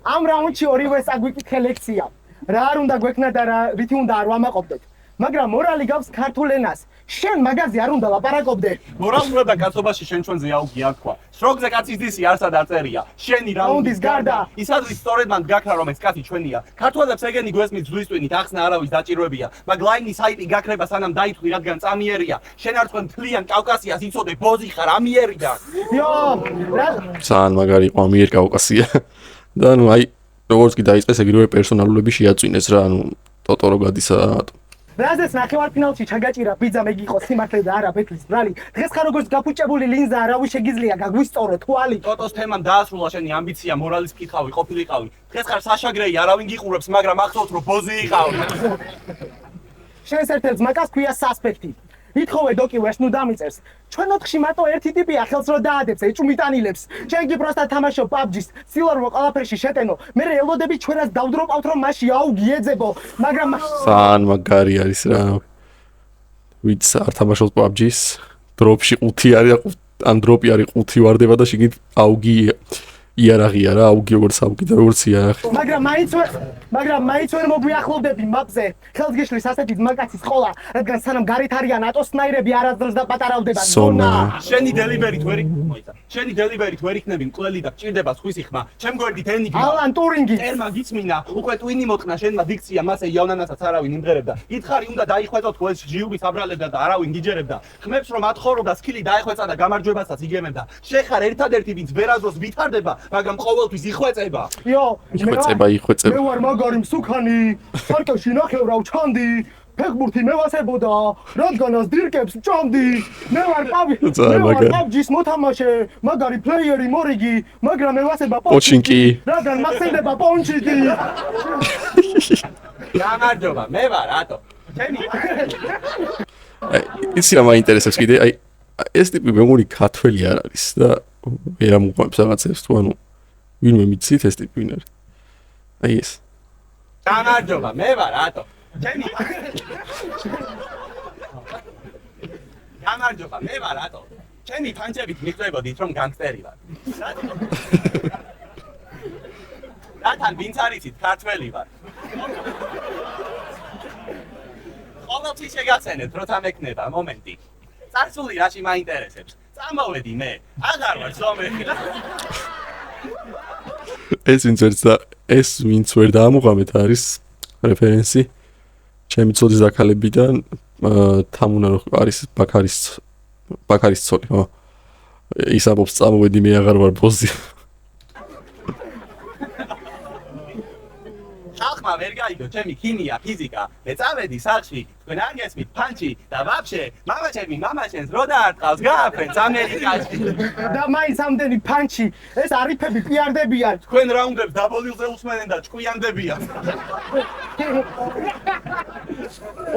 ამ რაუნდში ორივე საგვიკითხე ლექცია. რა არ უნდა გვექნა და რა რითი უნდა არ ვამაყობდეთ. მაგრამ მორალი გავს ქართულ ენას. შენ მაგაზე არ უნდა ლაპარაკობდე. მორალურად და კაცობაში შენ ჩვენზე აუგი არ თქვა. შროგზე კაცის დისი არსად არ წერია. შენი რაუნდის გარდა ის ადრის სწორედ მან გაქრა რომ ეს კაცი ჩვენია. ქართველებს ეგენი გვესმის ზღვისტვინით ახსნა არავის დაჭირვებია. მაგ ლაინის ჰაიპი გაქრება სანამ დაითვლი რადგან წამიერია. შენ არ თქვენ მთლიან კავკასიას იცოდე ბოზი ხარ ამიერიდან. იო, რა ძალიან მაგარი იყო ამიერ კავკასია. და ნუ აი როგორც კი დაიწყეს ეგრევე პერსონალურები შეაწვინეს რა, ანუ ტოტორო გადისა რაზეც ნახევარფინალში ჩაგაჭირა ბიძა მეგიყო სიმართლე და არა ბეთლის ბრალი. დღეს ხარ როგორც გაფუჭებული ლინზა, არავის შეგიძლია გაგვისწორო თვალი. ტოტოს თემამ დაასრულა შენი ამბიცია მორალის მკითხავი ყოფილიყავი. დღეს ხარ საშაგრეი არავინ გიყურებს, მაგრამ ახსოვთ რომ ბოზი იყავი. შენს ერთ-ერთ ძმაკას ქვია სასპექტი. ითხოვე დოკი ვერს ნუ დამიწერს. ჩვენ ოთხში მარტო ერთი ტიპია ხელს რო დაადებს, ეჭვმიტანილებს. შენ კი პროსტა თამაშობ PUBG-ს, სილვერვო ყველაფერში შეტენო. მე ელოდები ჩვენას დავდროპავთ რომ მასში აუგი ეძებო, მაგრამ ძალიან მაგარი არის რა. ვიც არ თამაშობს PUBG-ს, დროპში 5 არის, ან დროპი არის 5 ვარდება და შეგით აუგი იარაღია რა, აუგი როგორც აუგი და როგორც იარაღი. მაგრამ მაინც ვერ მოგვიახლოვდები მაპზე. ხელს გიშლის ასეთი ძმაკაცის ყოლა, რადგან სანამ გარეთ არიან ატოსნაირები არასდროს დაპატარავდება ზონა. შენი დელივერით ვერ იქნები მკვლელი და გჭირდება სხვისი ხმა. ჩემ გვერდით ენიგმა. ალან ტურინგი. ერმა გიწმინა, უკვე ტვინი მოწყნა შენმა დიქცია, მასე იავნანასაც არავინ იმღერებდა. ითხარი უნდა დაიხვეწოთ ეს ჟიუბის აბრალებდა და არავინ გიჯერებდა. ხმებს რომ ათხოვდა სკილი დაეხვეწა და გამარჯვებასაც იგებდა. შეხარ ერთადერთი ვინც ვერაზოს ვითარდება, მაგრამ ყოველთვის იხვეწება. იო, იხვეწება. მე ვარ მაგარი მსუქანი, სარკევში ნახევრავ ჩანდი. ფეხბურთი მევასებოდა, რადგანაც დირკებს ვჭამდი. მე ვარ PUBG-ს მოთამაშე, მაგარი პლეიერი მორიგი, მაგრამ მევასება პოჩინკი. რადგან მახსენდება პონჩიკი. გამარჯობა, მე ვარ ატო. ჩემი იცი რა მაინტერესებს კიდე, აი ეს ტიპი მეგონი ქართველი არ არის და ვერ ამოყვებს რაღაცებს თუ ანუ ვინმე მიცით ეს ტიპი ვინ არის? აი ეს. გამარჯობა, მე ვარ ატო. ჩემი გამარჯობა, მე ვარ ატო. ჩემი ფანჯებით მიხვდებოდით რომ განგსტერი ვარ. რათან ვინც არიცით, ქართველი ვარ. ყოველთვის შეგაცენეთ, როცა მექნება მომენტი. წარსული რაში მაინტერესებს. წამოვედი მე. აღარ ვარ ზომერი. ეს ვინც ვერ დაამოყამეთ არის რეფერენსი. ჩემი ცოლის დაქალებიდან თამუნა რო არის ბაქარის ცოლი, ხო? ის ამბობს წამოვედი მე აღარ ვარ ბოზი. ხალხმა ვერ გაიგო ჩემი ქიმია, ფიზიკა. მე წავედი სახლში, თქვენ არ გესმით ფანჩი და ვაფშე, მამაჩემი მამაჩენს რო დაარტყავს გააფრენს ამერიკაში. და მაინც ამდენი ფანჩი, ეს არიფები პიარდებიან. თქვენ რაუნდებს დაბოლილზე უსმენენ და ჭკვიანდებიან.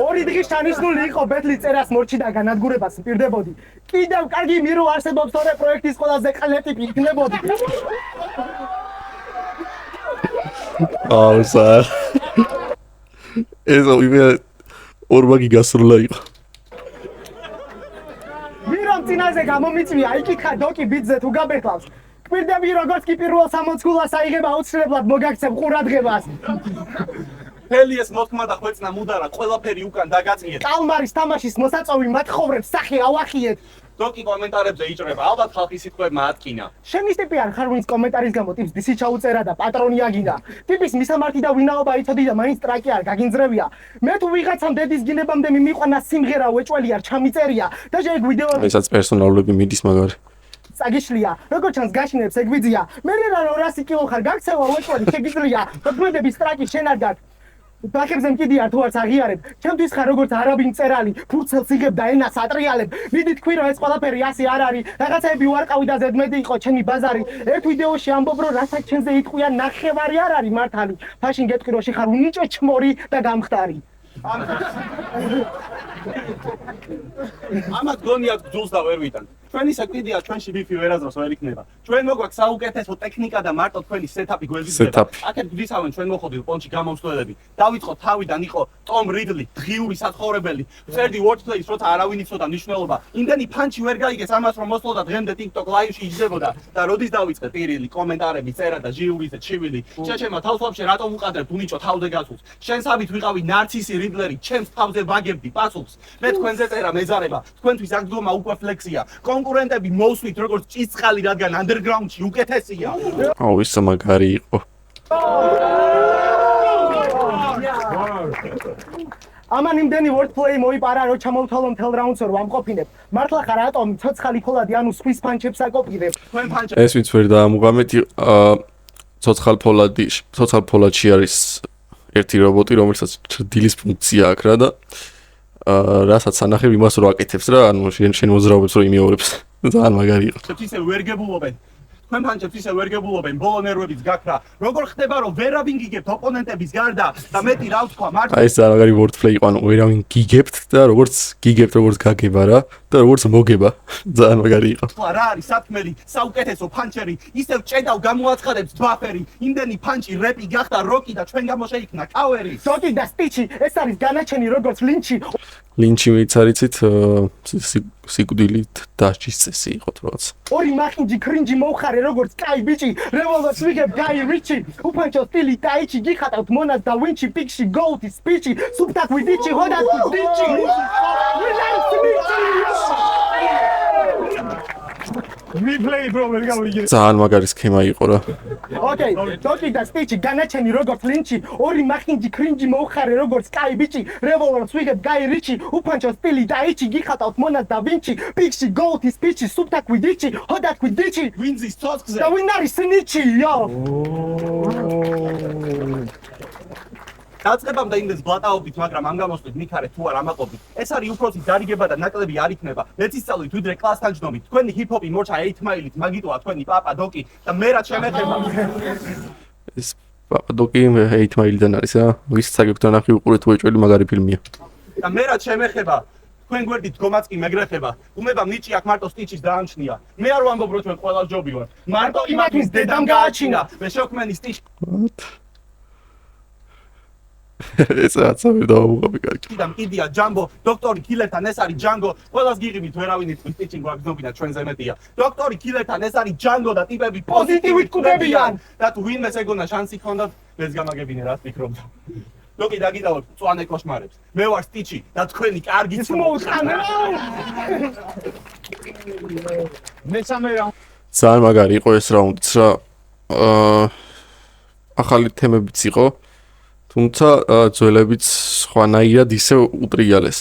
ორი დღის ჩანიშნული იყო ბეთლის წერას მორჩი და განადგურებას მპირდებოდი. კიდევ კარგი მირო არსებობს თორე პროექტის ყველაზე ყალე ტიპი იქნებოდი. აუსა. ეს ორბაგი გასრულა იყო. მირომ წინაზე გამომიწვია, იკითხა დოკი ბიძზე თუ გაბეთავს. კვირდები როგორც კი პირველ 60 გულას აიღება აუცილებლად მოგაქცევ ყურადღებას. ფელიეს მოთქმა და ხვეწნა მუდარა ყველაფერი უკან დაგაწიეთ. კალმარის თამაშის მოსაწოვი მათხოვრებს სახე ავახიეთ. დოკი კომენტარებზე იჭრება, ალბათ ხალხის სიტყვებმა ატკინა. შენ ის ტიპი არ ხარ, ვინც კომენტარის გამო ტიპს დისი ჩაუწერა და პატრონი აგინა. ტიპის მისამართი და ვინაობა იცოდი და მაინც ტრაკი არ გაგინძრევია. მე თუ ვიღაცამ დედის გინებამდე მიმიყვანა სიმღერა ვეჭველი არ ჩამიწერია და ეგ ვიდეოები ესაც პერსონალურები მიდის მაგარი. წაგიშლია, როგორ ჩანს გაშინებს ეგ ვიძია. მე რა 200 კილო ხარ გაქცევა ვეჭველი შეგიძლია. მოქმედების ტრაკი შენ არ გაკ ბაქებზე მკიდია თუ არც აღიარებ. ჩემთვის ხარ როგორც არაბი მწერალი, ფურცელს იღებ და ენას ატრიალებ. მიდი თქვი რომ ეს ყველაფერი ასე არ არის. რაღაცები ვარყავი და ზედმეტი იყო ჩემი ბაზარი. ერთ ვიდეოში ამბობ რომ რასაც ჩემზე იტყვიან ნახევარი არ არის მართალი. ფაშინ გეტყვი რომ შეხარ უნიჭო ჩმორი და გამხდარი. ამათ გონიათ გძულს და ვერ ვიტან. ჩვენი საკვიდია ჩვენში ბიფი ვერაზროს ვერ იქნება. ჩვენ მოგვაქვს საუკეთესო ტექნიკა და მარტო თქვენი სეტაპი გვეზიდება. აქეთ გვისავენ ჩვენ მოხდით პონჩი გამომსვლელები. დავიწყოთ თავიდან იყო ტომ რიდლი, ღიური საცხოვრებელი, ფერდი ვორდპლეის, როცა არავინ იცოდა მნიშვნელობა. იმდენი ფანჩი ვერ გაიგეს ამას რომ მოსვლა და დღემდე TikTok live-ში იჯდებოდა და როდის დავიწყე პირილი, კომენტარები, წერა და ჟიურის ჩივილი. შეჩემა თავს ვაფშე რატომ უყადრებ უნიჭო თავზე გასულს. შენ სამით ვიყავი ნარცისი რიდლერი, ჩემს თავზე ვაგებდი პასუხს. მე თქვენზე წერა მეზარება, თქვენთვის აქ დგომა უკვე ფლექსია. კონკურენტები მოусვით როგორც ჭიწყალი, რადგან ანდერგრაუნდში უკეთესია. აუ ის მაგარი იყო. ამან იმდენი wordplay მოიპარა რომ ჩამოვთვალო მთელ რაუნდს რომ ამყოფინებ. მართლა ხარ ატომი, ცოცხალი ფოლადი, ანუ სვის პანჩებს აკოპირებ. თქვენ ფანჩებს ეს ვინც ვერ დაამუღამეთ ცოცხალ ფოლადში არის ერთი რობოტი, რომელსაც ჭრდილის ფუნქცია აქვს რა და რასაც ანახებ იმას რო აკეთებს რა, ანუ შენ მოძრაობებს რო იმეორებს. ძალიან მაგარი იყო. ისე ვერ გებულობენ. თქვენ ფანჩებს ისე ვერ გებულობენ, ბოლო ნერვებიც გაქრა. როგორ ხდება რომ ვერავინ გიგებთ ოპონენტების გარდა და მეტი რა ვთქვა, მარტო აი ეს ძალიან მაგარი wordplay იყო, ანუ ვერავინ გიგებთ და როგორც გიგებთ, როგორც გაგება რა და როგორც მოგება. ძალიან მაგარი იყო. რა არის სათქმელი, საუკეთესო ფანჩერი, ისევ ჭედავ გამოაცხადებს დვაფერი. იმდენი ფანჩი რეპი გახდა როკი და ჩვენ გამო შეიქმნა კავერი. დოკი და სტიჩი, ეს არის განაჩენი როგორც ლინჩი. ლინჩი მეცარიცით სიკვდილით დასჯის წესი იყო თორაც. ორი მახინჯი კრინჯი მოუხარე როგორც კაი ბიჭი, რევოლვერს ვიგებ გაი რიჩი, უფანჩო სტილი დაიჩი გიხატავთ მონას და ვინჩი პიქში გოუთი სპიჩი, სუბტაკ ვიდიჩი ჰოდათ ვიდიჩი. Replay bro, ვერ გავიგე. ძალიან მაგარი სქემა იყო რა. Okay, დოკი და სტიჩი განაჩენი როგორც ლინჩი, ორი მახინჯი კრინჯი მოუხარე როგორც კაი ბიჭი, რევოლვერს ვიგებ გაი რიჩი, უფანჩო სტილი დაიჩი გიხატავთ მონას და ვინჩი, პიქში გოუთი სპიჩი, სუბტაკ ვიდიჩი, ჰოდათ ვიდიჩი. ვინძის ცოცხლზე. და ვინ არის სნიჩი, იო? დაწყებამდე იმდეს ბლატაობით, მაგრამ ამ გამოსვლით მიქარე თუ არ ამაყობთ. ეს არის უფროსი დარიგება და ნაკლები არ იქნება. მეცისწავლით ვიდრე კლასთან ჯდომით. თქვენი ჰიპ-ჰოპი მორჩა 8 მაილით, მაგიტოა თქვენი პაპა დოკი და მე რაც შემეხება. ეს პაპადოკი 8 მაილიდან არის რა. ვისაც აგექთან ახი უყურეთ უეჭველი მაგარი ფილმია. და მე რაც შემეხება. თქვენ გვერდით დგომაც კი მეგრეხება. უმება ნიჭი აქ მარტო სტიჩის დაამჩნია. მე არ ვამბობ რომ ჩვენ ყველა ჯობი ვარ. მარტო იმათთვის დედამ გააჩინა. მე შევქმენი სტიჩი. ეს რაც არ დავუღები კარგი. და მკიდია ჯამბო, დოქტორი კილერთან ეს არის ჯანგო. ყველას გიღიმით ვერავინ იტყვის სტიჩინგ გვაგზნობინა ჩვენზე მეტია. დოქტორი კილერთან ეს არის ჯანგო და ტიპები პოზიტივით კვდებიან. და თუ ვინმეს ეგონა შანსი ჰქონდათ, ეს გამაგებინე რა ფიქრობდა. დოკი დაგიდავოთ წვანე კოშმარებს. მე ვარ სტიჩი და თქვენი კარგი მოუწყანე. მესამე რა ძალიან მაგარი იყო ეს რაუნდიც რა. ახალი თემებიც იყო. თუმცა ძველებიც სხვანაირად ისე უტრიალეს.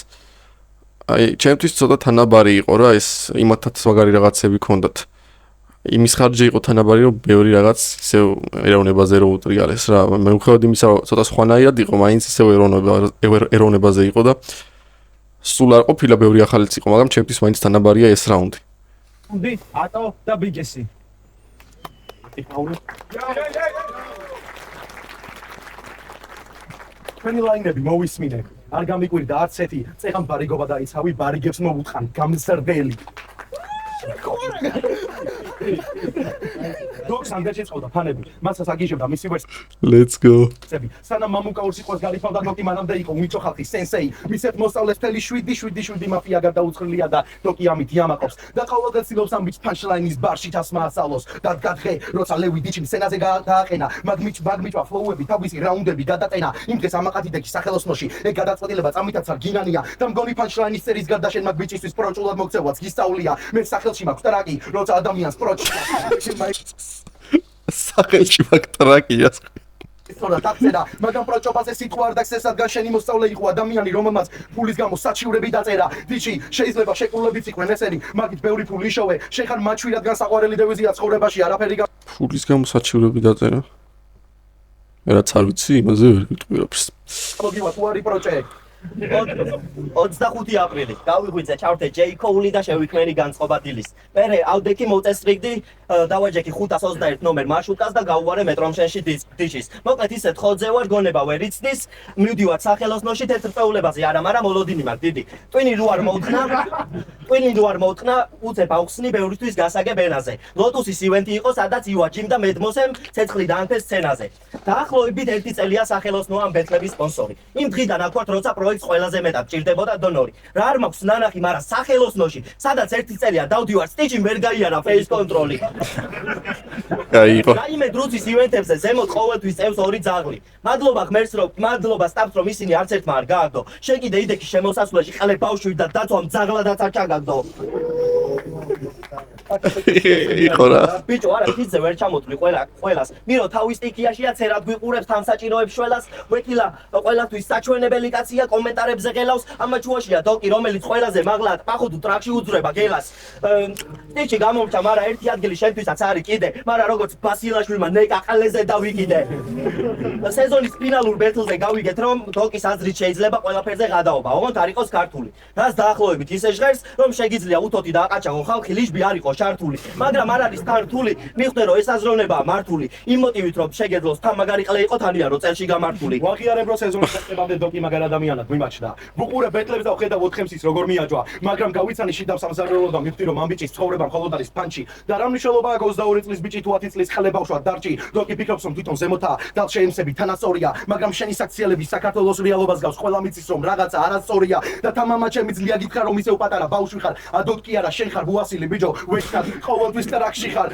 აი, ჩემთვის ცოტა თანაბარი იყო რა ეს იმათაც მაგარი რაღაცები ქონდათ. იმის ხარჯი იყო თანაბარი, რომ ბევრი რაღაც ისე ეროვნებაზე რო უტრიალეს რა. მე ვხედავ იმისა, რომ ცოტა სხვანაირად იყო, მაინც ისე ეროვნებაზე იყო და სულ არ ყოფილა ბევრი ახალიც იყო, მაგრამ ჩემთვის მაინც თანაბარია ეს რაუნდი. დი ატო და ბიგესი. ჩვენი ლაინები მოვისმინე. არ გამიკვირდა არც ერთი, წეღან ბარიგობა დაიცავი, ბარიგებს მოვუთხან, გამსრდელი. დოქს ამდენში წავდა ფანები. მასაც აგიჟებდა მისი Let's go. სანამ მამუკაურს იყოს გარიფავდა დოკი მანამდე იყო მიწო ხალხის სენსეი. მისეთ მოსწავლეს მთელი 7 მაფია გადაუცხრლია და დოკი ამით იამაყობს. და ყოველდღე ცდილობს ამ ბიჭს punchline-ის ბარში თასმა ასწავლოს. და გადღე, როცა ლევი დიჩიმ სცენაზე გააყენა, მაგმიჭვა ფლოუები, თავისი რაუნდები გადაწენა. იმ დღეს ამაყათიდექი სახელოსნოში, ეგ გადაწყვეტილება წამითაც არ გინანია. და მგონი punchline-ის წერის გარდა შენ მაგ ბიჭისთვის პროჭულად მოგცევაც გისწავლია. მე სახელში მაქვს ტრაკი, როცა ადამიანს პროჭია. სახელში მაქვს ტრაკია. სწორად აღწერა, მაგრამ პროჭობაზე სიტყვა არ დაქვს, სადღან შენი მოსწავლე იყო ადამიანი, რომელმაც ფულის გამო საჩივრები დაწერა. დიჩი, შეიძლება შეკრულებიც იყვნენ ესენი, მაგით ბევრი ფული იშოვე. შენ ხარ მაჩვი, რადგან საყვარელი დევიზია ცხოვრებაში, არაფერი ფულის გამო საჩივრები დაწერა. რაც არ ვიცი, იმაზე ვერ ვიტყვი რაფერს. მოგივა თუ არის პროჭე. 25 აპრილი გავიღვიძე ჩავრთე ჯეი კოული და შევიქმნი განწყობა დილის. მერე ავდექი მოვწესრიგდი დავაჯექი 521 ნომერ მარშრუტკას და გავუვარე მეტრომშენში დიჩის. მოკლედ ისეთ ხოძე ვარ გონება ვერ იცდის. მივდივარ სახელოსნოში თეთრფეულებაზე არა, მაგრამ მოლოდინი მაქვს დიდი. ტვინი რუარ მოუთხნა, უცებ აუხსნი ბევრისთვის გასაგებ ენაზე. ლოტუსის ივენთი იყო, სადაც ივაჯიმ და მედმოსემ ცეცხლი დაანთეს სცენაზე. დაახლოებით 1 წელია სახელოსნოა ამ ბეთლების სპონსორი. იმ დღიდან აქვთ როცა პროექტს ყველაზე მეტად ჭირდებოდა დონორი. რა არ მაქვს ნანახი, მაგრამ სახელოსნოში, სადაც 1 წელია დავდივარ, სტიჩი ვერ გაიარა face control-ი. Გაიყო. რაიმე დრუცის ივენთებზე ზემოთ ყოველთვის წევს 2 ძაღლი. მადლობა ღმერთს რომ, მადლობა სტაფს რომ ისინი არც ერთმა არ გააგდო. შენ კიდე იდექი შემოსასვლელში ყალე ბავშვი და დაცვამ ძაღლადაც არ ჩაგაგდო. იყო რა. ბიჭო, არა ფიძზე ვერ ჩამოთვლი ყველას. მირო თავის სტიქიაშია ცერად გვიყურებს თან-საჭიროებს შველას. ვეკილა ყველასთვის საჩვენებელი კაცია, კომენტარებზე ღელავს. ამაჩუაშია დოკი, რომელიც ყველაზე მაღლად პახუდ ტრაქში უძრება გელას. სტიჩი გამომრჩა, მაგრამ ერთი ადგილი შენთვისაც არის კიდე, მაგრამ როგორც ბასილაშვილმა ნეკაყალეზე დავიკიდე. სეზონის ფინალურ ბეთლზე გავიგეთ, რომ დოკის აზრით შეიძლება ყველაფერზე გადაობა, ოღონდ არ იყოს ქართული. რას დაახლოებით ისე ჟღერს, რომ შეგიძლია უთოთი დააყაჩაღო ხალხი ლიჟბი არ იყოს ჩართული. მაგრამ არ არის ქართული, მიხვდე რომ ეს აზროვნებაა მართული. იმ მოტივით რომ შეგეძლოს თან მაგარი ყლე იყო თანია რო წელში გამართული. ვაღიარებ რომ სეზონის შეწებამდე დოკი მაგარ ადამიანად მიმაჩნდა. ვუყურებ ბეთლებს და ვხედავ 4 ხემსის როგორ მიაჯვა, მაგრამ გავიცანი შიდავ სამზარეულო და მივხვდი რომ ამ ბიჭის ცხოვრება მხოლოდ არის პანჩი. და რა მნიშვნელობა აქვს 22 წლის ბიჭი თუ 10 წლის ხალე ბავშვა დარჭი. დოკი ფიქრობს რომ თვითონ ზემოთაა და შეემსები თანასწორია, მაგრამ შენი საქციელები საქართველოს რეალობას გავს, ყველა მიცის რომ რაღაცა არასწორია და თამამა ჩემი ძლია გითხრა რომ ისევ პატარა ბავშვი ხარ, ადოტკი არა, შენ ხარ ბუასილი ბიჭო, ვეშკარ ყოველთვის ტრაქში ხარ.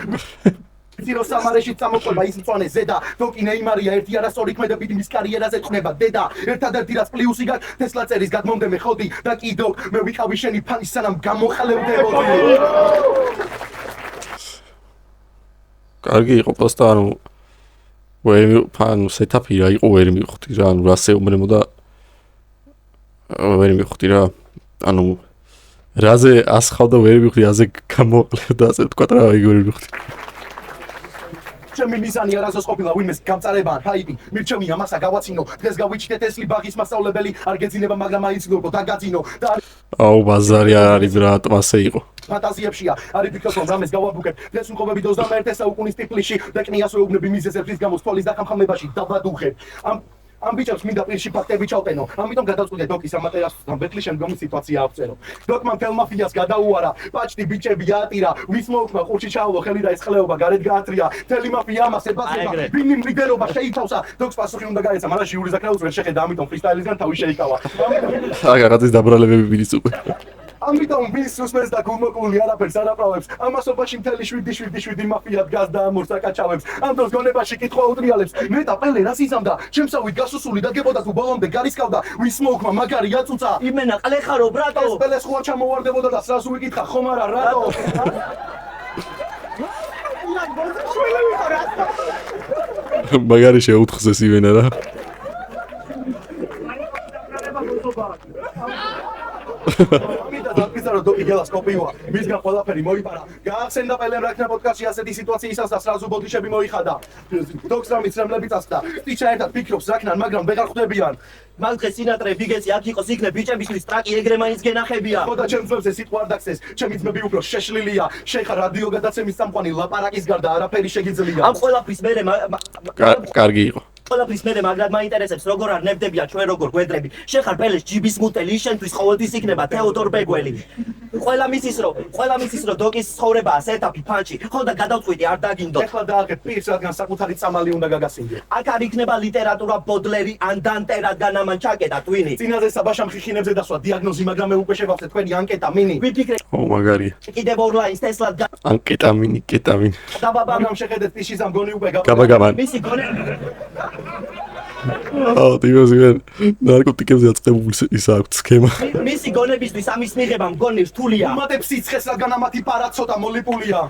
ძირო სამარეში წამოყვება ის მწვანე ზედა დოკი ნეიმარია ერთი არასწორი ქმედებითი მის კარიერაზე ყვნება დედა ერთადერთი რაც პლუსი გაქვს თესლა წერის გადმომდე ხოდი და კი დოკ მე ვიყავი შენი ფანი სანამ გამოხლებდებოდი. კარგი იყო პოსტა, ანუ სეტაპი რა იყო ვერ მივხვდი რა, ანუ რა შეუმრემოდა ვერ მივხვდი რა. ანუ რაზე ასხავდა ვერ მივხვდი, აზე გამოყლებდა, ასე თქვა რა, ვერ მივხვდი. ჩემი მიზანი არასდროს ყოფილა ვინმეს გამწარება ან ჰაიპი, მირჩევნია მასა გავაცინო, დღეს გავიჩიტე ტესლი ბაღის მასწავლებელი, არ გეძინება, მაგრამ აიცნობო და გაწინო და აუ ბაზარი არ არის რა, ატმასე იყო. ფანტაზიებშია, არის ფიქრობ რომ რამეს გავაბუქებ, დღეს უყობები 21 საუკუნის ტიპლიში და კნიას ვეუბნები მიზეზებს რის გამო სკოლის დახამხამებაში დავადუხებ. ამ ბიჭებს მინდა პირში ფაქტები ჩავტენო, ამიტომ გადავწყვიტე დოკის ამატერასთან ბეთლის შემდგომი სიტუაცია აღწერო. დოკმა მთელ მაფიას გადაუარა, პაჭტი ბიჭები აატირა, ვის მოუხმა ყურში ჩაავლო ხელი და ეს ხლეობა გარეთ გაათრია, მთელი მაფია ამას ებაზება, ვინმე მრიგერობა შეითავსა, დოკს პასუხი უნდა გაეცა, მაგრამ ჟიური ზაქრაუს ვერ შეხედა, ამიტომ ფრისტაილისგან თავი შეიკავა. რაღაცის დაბრალებები მიდის უკვე. ამიტომ ვის უსმენს და გულმოკლული არაფერს არაправებს, ამასობაში მთელი 7 მაფია დგას და ამორს აკაჩავებს, ამ დროს გონებაში კითხვა უტრიალებს, მე და პელე რას იზამდა, ჩემსავით გასუსული დაგებოდა თუ ბოლომდე გარისკავდა, ვის მოუქმა მაგარი აწუცა, იმენა ყლე ხარო ბრატო, ეს პელეს ხوار ჩამოვარდებოდა და სრას უიკითხა ხომ არა რატო? მაგარი შეუთხს ეს ივენა რა. ამიტომ დაგიზარო დოკი გელას კოპივა, მისგან ყველაფერი მოიპარა. გაახსენდა პელემ რაკნა პოდკასტში ასეთი სიტუაციისას და სრაზუ ბოდიშები მოიხადა. დოქს რამის რამლები წასდა. ტიჩა ერთად ფიქრობს რაკნან, მაგრამ ვეღარ ხვდებიან. მაგ დღეს სინატრე ბიგეცი აქ იყოს იქნებ ბიჭებისთვის ტრაკი ეგრე მაინც გენახებია. ხო და ჩემს ძმებს ეს სიტყვა არ დაგცეს, ჩემი ძმები უფრო შეშლილია. შენ ხარ რადიო გადაცემის სამყარო ლაპარაკის გარდა არაფერი შეგიძლია. ამ ყველაფრის მერე კარგი იყო. ყველაფრის მერე მაგრად მაინტერესებს როგორ არ ნებდებიან ჩვენ როგორ გვედრები. შენ ხარ პელეს ჯიბის მუტელი, შენთვის ყოველთვის იქნება თეოდორ ბეგველი. ყველა მისის რომ დოკის ცხოვრებაა სეტაპი ფანჩი ხო და გადავწყვიტი არ დაგინდო ეხლა დაახეთ პირს რადგან საკუთარი წამალი უნდა გაგასინჯო აქ არ იქნება ლიტერატურა ბოდლერი ან დანტე რადგან ამან ჩაკეტა ტვინი წინაზე საბაშამ ხიხინებზე დასვა დიაგნოზი მაგრამ მე უკვე შევავსე თქვენი ანკეტამინი ვიფიქრე ო მაგარია კიდევ ორ-ლაინს ტესლად ანკეტამინი კეტამინი მაგრამ შეხედეთ პიშის ამ გონი უკვე გაბაგამან მისი გონე დიოზგან ნარკოტიკებზე აწყებული ის აქვს სქემა მისი გონებისთვის ამის მიღება მგონი რთულია უმატებს სიცხეს რადგან ამათი პარა ცოტა მოლიპულია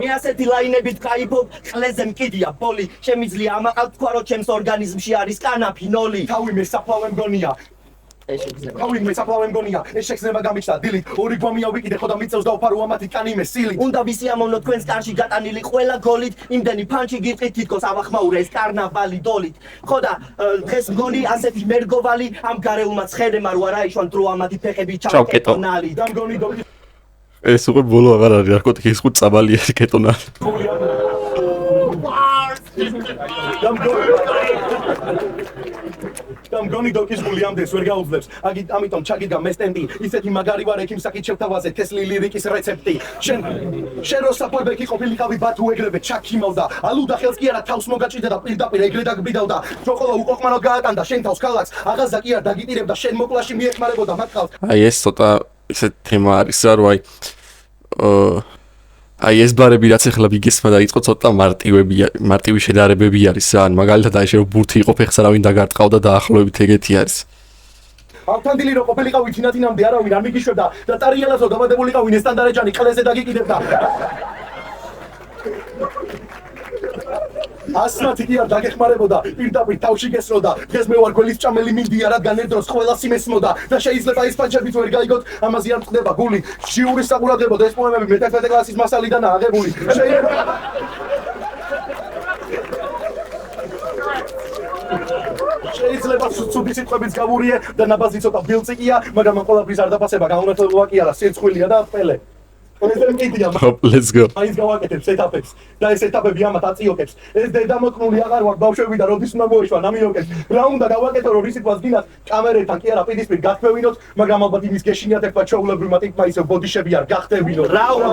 მე ასეთი ლაინებით кайფობ ყლეზე მკიდია ბოლი შემიძლია ამაყავ თქვა რომ ჩემს ორგანიზმში არის კანაფი ნოლი თავი მე საფლავე მგონია ეს შეგზნება გამიჩნდა დილით ორი გვამია ვიკიდე ხო და მიწევს დავფარო ამათი კანიმე სილით უნდა ვისიამოვნო თქვენს კარში გატანილი ყველა გოლით იმდენი ფანჩი გიყრით თითქოს ავახმაურე ეს კარნავალი დოლით ხო და დღეს მგონი ასეთი მერგოვალი ამ გარეულმა ცხენებმა რო არა იშვან დრო ამათი ფეხები ჩავკეტონალი და მგონი დოგი ეს უკვე ბოლო აღარ არის ნარკოტიკის ხუთ წაბალია კეტონალი გამგონი დოკის გული ამდენს ვერ გაუძლებს ამიტომ ჩაგიდგა მესტენდი ისეთი მაგარი ვარ ექიმ საკით შევთავაზე თესლი ლირიკის რეცეპტი შენ რო საფარბექი ყოფილიყავი ბათუ ეგრევე ჩაქიმავდა ალუდა ხელს კი არა თავს მოგაჭიდა და პირდაპირ ეგრე დაგბიდავდა ჯოყოლა უკოყმანოდ გაატანდა შენ თავს ქალაქს აღაზა კი არ დაგიტირებდა შენ მოკლაში მიეხმარებოდა მათ ხალხს აი ეს ცოტა ესეთ თემა არის რა რო აი ეს ბარები რაც ახლა ვიგესმა დაიწყო ცოტა მარტივი შედარებები არის რა ან მაგალითად აი შენ ბურთი იყო ფეხს არავინ დაგარტყავდა და ახლოებით ეგეთი არის ავთანდილი რო ყოფილიყავი თინათინამდე არავინ არ მიგიშვებდა და ტარიელასო დაბადებულიყავი ნესტანდარეჯანი ყელეზე დაგიკიდებდა ასმათი კი არ დაგეხმარებოდა პირდაპირ თავში გესროდა დღეს მე ვარ გველის ჭამელი მინდია რადგან ერთდროს ყველას იმესმოდა და შეიძლება ის პანჩებიც ვერ გაიგოთ ამაზე არ წდება გული ჟიური საყურადღებოდ ეს პოემები მე-11 კლასის მასალიდანაა აღებული შეიძლება ცუდი სიტყვებიც გავურიე და ნაბაზი ცოტა ბილწიკია მაგრამ ამ ყველაფრის არ დაფასება გაუნათლებლობა კი არა სირცხვილია და პელე Let's go. Მაინც გავაკეთებ სეტაპებს და ეს ეტაპები ამათ აწიოკებს. ეს დედამოწმული აღარ ვარ ბავშვები და როდის უნდა მოეშვა ნამიოკებს. რა უნდა გავაკეთო რომ რისი თვალს გინდათ კამერებთან კი არა პირისპირ გახმევინოთ, მაგრამ ალბათ იმის გეშინიათ ეხლა ჩაულებრივმა ტიპმა ისე ბოდიშები არ გახდებინო. რა უნდა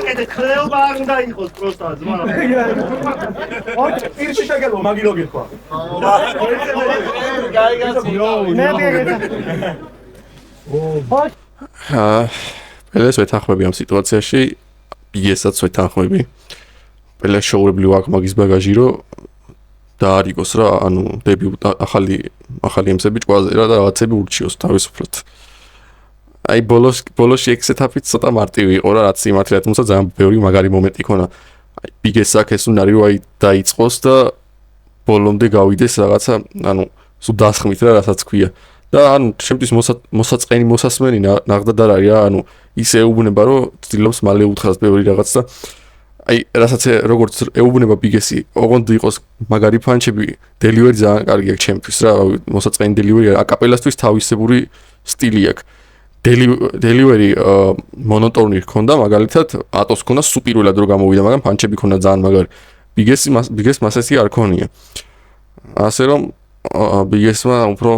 აკეთე ხლეობა არ უნდა იყოს პროსტა ძმა. ოკეი, პირში შეგელო, მაგი რო გიქვა. პელეს ვეთანხმები ამ სიტუაციაში, პიესაც ვეთანხმები. პელეს შოულებრივ აქვს მაგის ბაგაჟი რო დაარიგოს რა, ანუ დებიუტ ახალი ემსები ჭკუაზე რა და რაღაცები ურჩიოს თავისუფლად. აი ბოლოში ეგ სეტაპიც ცოტა მარტივი იყო რა, რაც იმათლეთ, თუმცა ძალიან ბევრი მაგარი მომენტი ქონა. აი ბიგეს აქ ეს უნდა არის რომ აი დაიწყოს და ბოლომდე გავიდეს რაღაცა, ანუ სულ დასხმით რა, რასაც ქვია. და ანუ შემთთვის მოსაწყენი მოსასმენი ნახდა და რა, ანუ ის ეუბნება რომ ცდილობს მალე უთხრას ბევრი რაღაც და აი რასაც როგორც ეუბნება ბიგესი, ოღონდ იყოს მაგარი ფანჩები, დელივერი ძალიან კარგი აქვს ჩემთვის რა, მოსაწყენი დელივერი აკაპელასთვის თავისებური სტილი აქვს. დელივერი მონოტონი ჰქონდა, მაგალითად, ატოს ჰქონდა სუპირველად რო გამოვიდა, მაგრამ ფანჩები ჰქონდა ძალიან მაგარი. ბიგეს მასეთი არ ქონია. ასე რომ ბიგესმა უფრო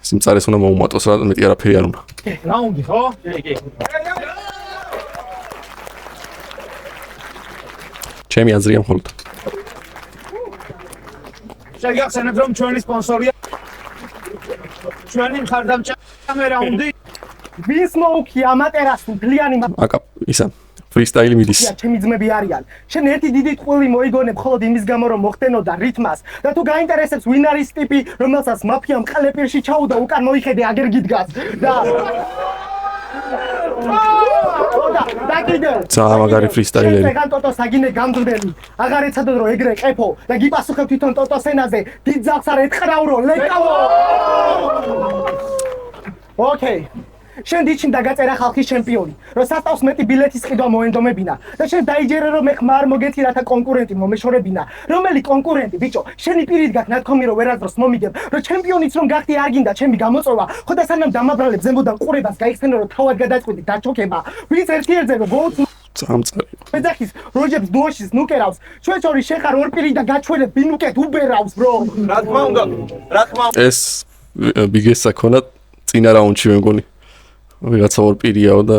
სიმწარეს უნდა მოუმატოს რა, მეტი არაფერი არ უნდა. რაუნდი ხო? ჩემი აზრია მხოლოდ. შეგახსენებთ რომ ჩვენი სპონსორია ჩვენი მხარდამჭერები რაუნდი ვის მოუქი ამატერასი მთლიანი აკა ისა ფრისტაილი მიდის. ჩემი ძმები არიან. შენ ერთი დიდი ტყუილი მოიგონებ მხოლოდ იმის გამო რომ მოხდენოდა რითმას და თუ გაინტერესებს ვინ არის ტიპი რომელსაც მაფიამ ყლეპირში ჩაუდა უკან მოიხედე აგერ გიდგას და და კიდევ ძალიან მაგარი ფრისტაილერი. ეგან ტოტო საგინე გამდრდელი აღარ ეცადოთ რომ ეგრე ყეფო და გიპასუხებ თვითონ ტოტოს ენაზე დიდ ძაღლს არ ეთყრავრო ლეკავო ოკეი შენ დიჩინ დაგაწერა ხალხის ჩემპიონი რომ სასტავს მეტი ბილეთის ყიდვა მოენდომებინა და შენ დაიჯერე რომ ეხ მარ მოგეთი რათა კონკურენტი მომეშორებინა რომელი კონკურენტი ბიჭო შენი პირით გაქვს ნათქვამი რომ ვერასდროს მომიგებ რომ ჩემპიონიც რომ გახდი არ გინდა ჩემი გამოწვევა ხო და სანამ დამაბრალებ ზემოდან ყურებას გაიხსენო რომ თავად გადაწყვიტი დაჩოქება ვის ერთიერთზე რომ გოუც წამწარი. მეძახის როჯებს დუოშის ნუკერავს. ჩვენ შორის შეხარ ორ პირი და გაჩვენებ ბინუკეთ უბერავს, bro. რა თქმა უნდა, რა თქმა უნდა. ეს ბიგესა ქონა წინა რაუნდში მე მგონი. ვიღაცა ორ პირიაო და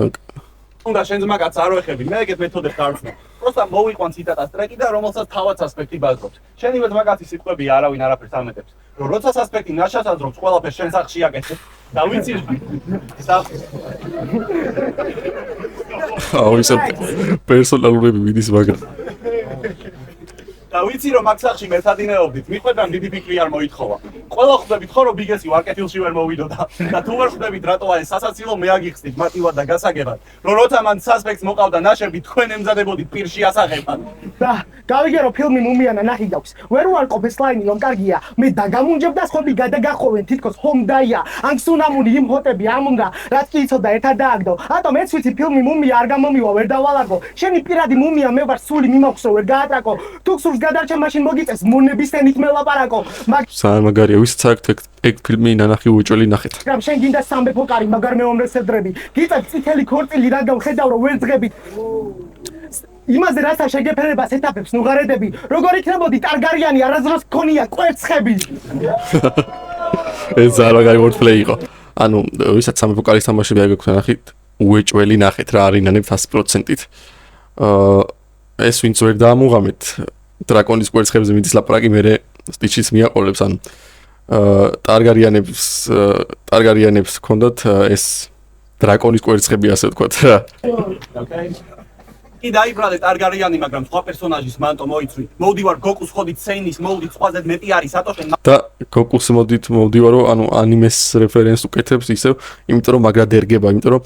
უნდა შენ ძმაკაც არ ვეხები, მე ეგეთ მეთოდებს არ ვცნობ. просто მოვიყვან ციტატას ტრეკი და რომელსაც თავაც ასპექტი ბაზრობს. შენივე ძმაკაცი სიტყვები არავინ არაფერს ამეტებს. რომ როცა ასპექტი ნაშას აზრობს, ყველაფერს შენ სახში აკეთებ და ვიცი აუ ისე პერსონალურები მიდის მაგრამ და ვიცი რომ აქ სახში მეთადინეობდით, მიხვედრან დიდი ფიქრი არ მოითხოვა. ყველა ხვდებით ხო რომ ბიგესი ვარკეთილში ვერ მოვიდოდა და თუ ვერ ხვდებით რატო აი სასაცილო მე აგიხსნით მარტივად და გასაგებად. რომ როცა მან სასპექტს მოყავდა ნაშები, თქვენ ემზადებოდით პირში ასაღებად. და გავიგერო ფილმი მუმიანა ნახი გაქვს. ვერ უარყოფ ეს ლაინი რომ კარგია. მე დაგამუნჯებ და ხობი გადაგახოვენ თითქოს ჰომდაია. ან სუნამუნი იმ ჰოტები ამუნდა, რაც კი იცოდა ერთად დააგდო. ატომ ეს ვიცი ფილმი მუმია არ გამომივა, ვერ დავალაგო. შენი პირადი მუმია მე ვარ სული მიმოხსო ვერ გაატრაკო. თუ სულს გადარჩა მაშინ მოგიწეს მონების ენით მელაპარაკო. მაგარია ვისაც აქვს ეგ ფილმი ნანახი უეჭველი ნახეთ. მაგრამ შენ გინდა სამბეფო კარი, მაგარ მეომრესედრები. გიწევ წითელი ქორწილი რადგან ხედავ რომ ვერ ძღებით. იმაზე რაცა შეგეფერებას ეტაპებს ნუღარედები, როგორ იქნებოდი ტარგარიანი არაზროს გქონია კვერცხები. ეს ზარაგაი ვორდპლეი იყო. ანუ ვისაც სამეფო კარის თამაშები აგექვთ ნახით, უეჭველი ნახეთ რა არინანებთ 100%-ით. ეს ვინც ვერ დაამუღამეთ დრაკონის კვერცხებზე მიდის ლაპარაკი, მე სტიჩის მიაყოლებს, ანუ ტარგარიანებს ჰქონდათ ეს დრაკონის კვერცხები ასე ვთქვათ რა. ოკეი. კი დაიბრალეთ ტარგარიანი, მაგრამ სხვა პერსონაჟის მანტო მოიცვი. მოვდივარ გოკუს ხოდით სეინის, მოვდით სხვაზე მეტი არის ატოშენ. და გოკუს მოვდივარო, ანუ ანიმეს რეფერენს უკეთებს ისევ, იმიტომ რომ მაგრად ერგება, იმიტომ რომ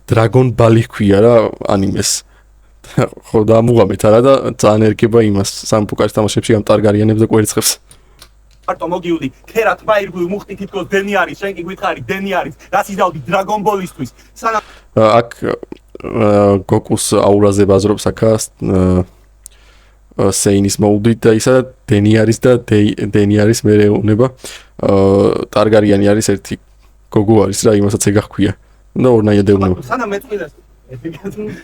დრაგონ ბალი ჰქვია რა ანიმეს. ხო დაამუღამეთ არა და ძალიან ერგება იმას სამეფო კარის თამაშებში ამ ტარგარიანებს და კვერცხებს. მარტო მოგიუდი, ქერა თმა ირგვი მუხტი თითქოს დენი არის, შენ კი გითხარი დენი არის. რას იზავდი დრაგონ ბოლისთვის? სანამ აქ გოკუს აურაზე ბაზრობს აქა სეინის მოვდით და ისა დენი არის და დენი არის მე ეუბნება ტარგარიანი არის ერთი გოგო არის რა იმასაც ეგ აქვია და ორნაირად ეუბნება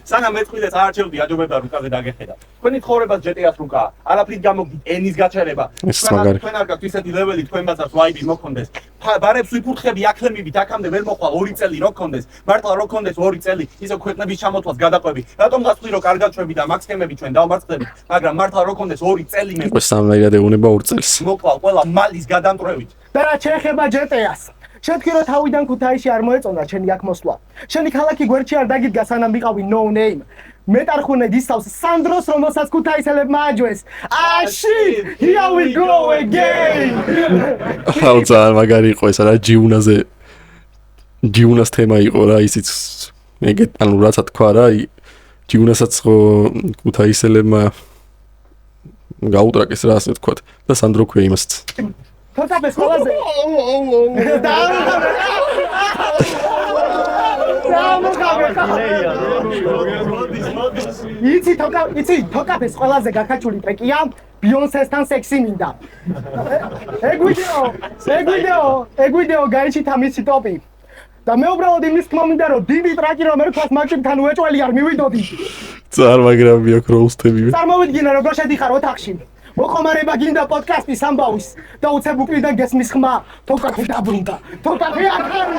სანამ მეწყვილეს არჩევდი აჯობებდა რუკაზე დაგეხედა. თქვენი ცხოვრებას GTA-ს რუკაა. არაფრით გამოგდით ენის გაჩერება. თქვენ არ გაქვთ ისეთი ლეველი თქვენ ბაზარს ვაიბი მოქონდეს. ბარებს ვიფურთხები აქლემივით აქამდე ვერ მოხვალ 2 წელი რო ქონდეს. მართლა რო ქონდეს 2 წელი ისე ქვეყნების ჩამოთვლას გადაყვები. რატომ გასწვი რო კარგად ჩვები და მაქსიმები ჩვენ დავმარცხდებით, მაგრამ მართლა რო ქონდეს 2 წელი მე. ეს სამნაირად ეუბნება 2 წელს. მოყვალ ყველა მალის გადამტრევით. და რა შეეხება GTA-ს? შეთქი რომ თავიდან ქუთაისში არ მოეწონა შენი აქ მოსვლა. შენი ქალაქი გვერდში არ დაგიდგა სანამ ვიყავი no name. მეტარხუნე დისავს სანდროს რომელსაც ქუთაისელებმა აჯვეს. shit, here we go again. აუ ძალიან მაგარი იყო ეს რა ჯიუნას თემა იყო რა ისიც ეგეთ ანუ რაცა თქვა რა ჯიუნასაც ხო ქუთაისელებმა გაუტრაკეს რა ასე ვთქვათ და სანდრო ქვია იმასაც. თოკაპეს ყველაზე იცი თოკაპეს ყველაზე გაქაჩული ტრეკია ბიონსესთან სექსი მინდა. ეგ ვიდეო გაიჩითა მისი ტოპი. და მე უბრალოდ იმის თქმა მინდა რომ დიდი ტრაკი რომ ერქვას მაგჭიმთან უეჭველი არ მივიდოდი. ძალიან მაგრამი აქვს როუსტები. წარმოვიდგინე როგორ შედიხარ ოთახში. მოყომარება გინდა პოდკასტის ამბავის და უცებ უკრიდან გესმის ხმა თოკაფე დაბრუნდა. თოკაფე ახალი.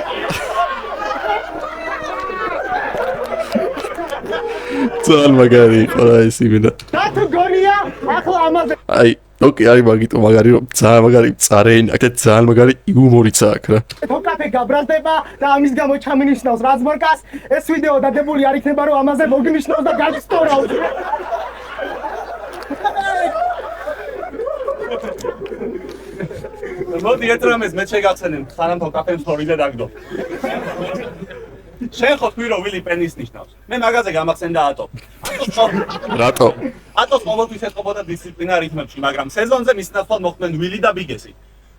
ძალიან მაგარი იყო რა ეს იმენა. და თუ გონია ახლა ამაზე აი ოკეი არის მაგიტო მაგარი რომ ძალიან მაგარი წარეინ აქ და ძალიან მაგარი იუმორიც აქვს რა. თოკაფე გაბრაზდება და ამის გამო ჩამინიშნავს რაზმორკას. ეს ვიდეო დადებული არ იქნება რომ ამაზე მოგნიშნოს და გაგსტორავს. მოდი ეტრამეს მე შეგაცენენ სანამ თოკაფემ სტორიზე დაგდო. შენ ხო თქვი რომ ვილი პენის ნიშნავს. მე მაგაზე გამახსენდა ატო. რატო? ატოს ყოველთვის ეთყობოდა დისციპლინა რითმებში, მაგრამ სეზონზე მის ნაცვლად მოხდნენ ვილი და ბიგესი.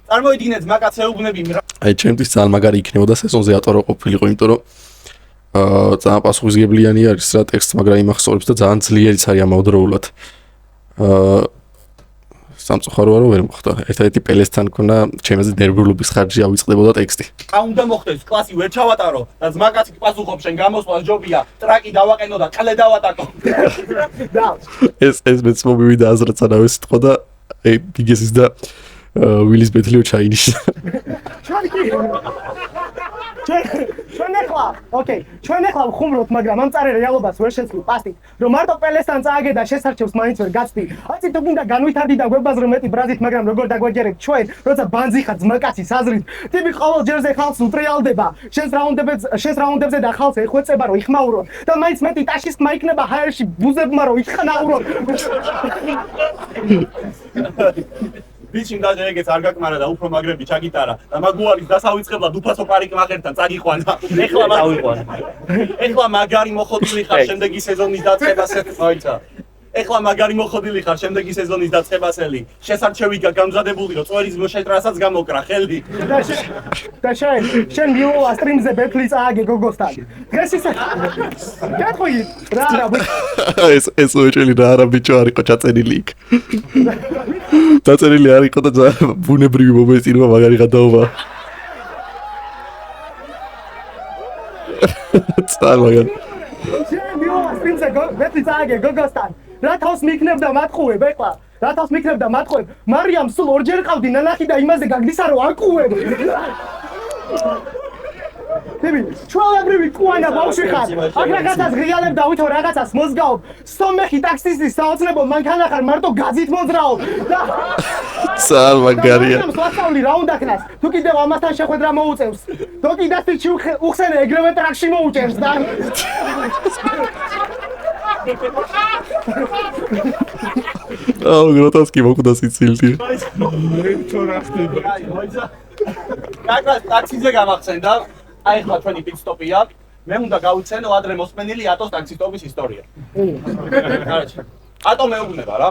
წარმოიდგინეთ მაგაცეუბნები აი ჩემთვის ძალიან მაგარი იქნებოდა სეზონზე ატო რო ყოფილიყო, იმიტომ რომ ძალიან პასუხისმგებლიანი არის რა ტექსტს, მაგრამ იმახსოვრებს და ძალიან ძლიერიც არის ამავდროულად. სამწუხაროა რომ ვერ მოხდა. ერთადერთი პელესთან ქონა ჩემზე ნერვიულობის ხარჯი ავიწყდებოდა ტექსტი. რა უნდა მოხდეს, კლასი ვერ ჩავატარო და ძმაკაცი პასუხობს, შენ გამოსვლა ჯობია, ტრაკი დავაყენო და ყლე დავატაკო. და ეს მეც მომივიდა აზრად სანავე სიტყვა და ბიგესის და ვილის ბეთლიო ჩაინიშნა. ჩვენ ახლა ვხუმრობთ, მაგრამ ამ წარე რეალობას ვერ შეცვლი პასტით, რომ მარტო პელესთან წააგე და შესარჩევს მაინც ვერ გაცდი. აცი თუ გინდა განვითარდი და გვებაზრო მეტი ბრაზით, მაგრამ როგორ დაგვეჯერებთ ჩვენ, როცა ბანძი ხარ ძმაკაცის აზრით, ტიპი ყოველ ჯერზე ხალხს უტრიალდება, შენს რაუნდებზე და ხალხს ეხვეწება რომ იხმაურო და მაინც მეტი ტაშის ხმა იქნება ჰაერში ბუზებმა რომ იხნაურო. ბიჭი და ეგეც არ გაკმარა და უფრო მაგრები ჩაგიტარა და მაგუარის დასავიწყებლად უფასო პარიკ მაყერთან წაგიყვანა. ეხლა მაგარი მოხოდილი ხარ შემდეგი სეზონის დაწყებასელი. ეხლა მაგარი მოხოდილი ხარ შემდეგი სეზონის დაწყებასელი. შესარჩევი გამზადებული რომ წვერის მოშეტრასაც გამოკრა ხელი. და შენ მიულა სტრიმზე ბეთლი წააგე გოგოსთან. დღეს ისე კეთხვი რა ეს უეჭელი რა არა ბიჭო არ იყო ჩაწერილი იქ. დაწერილი არ იყო და ბუნებრივი მომენტია მაგარი გადაობა. წარ მაგარი. შენ მიულა სტრიმზე ბეთლი წააგე გოგოსთან. რა თავს მიქნებდა მათხოვებ ეხლა? რა თავს მიქნებდა მათხოვებ? მარიამ სულ ორჯერ ყავდი ნანახი და იმაზე გაგდისა რომ არ ყუებ. თები, ჩვეულებრივი ყუანა ბავშვი ხარ. აქ რაღაცას ღიალებ და ვითომ რაღაცას მოზგაობ. სტომეხი ტაქსისტის საოცნებო მანქანა ხარ მარტო გაზით მოძრაობ. წარ მაგარია. სვასწავლი რა უნდა ქნას? თუ კიდევ ამასთან შეხვედრა მოუწევს. დოკი და სტიჩი უხსენე ეგრევე ტრაქში მოუჭერს და გროტასკი მოკვდა სიცილში. კაკას ტაქსიზე გამახსენდა. აი ხა ჩვენი პიტსტოპია. მე უნდა გავიცენო ადრე მოსმენილი ატოს ტაქსისტობის ისტორია. კარაჩი. ატო მეუბნება რა.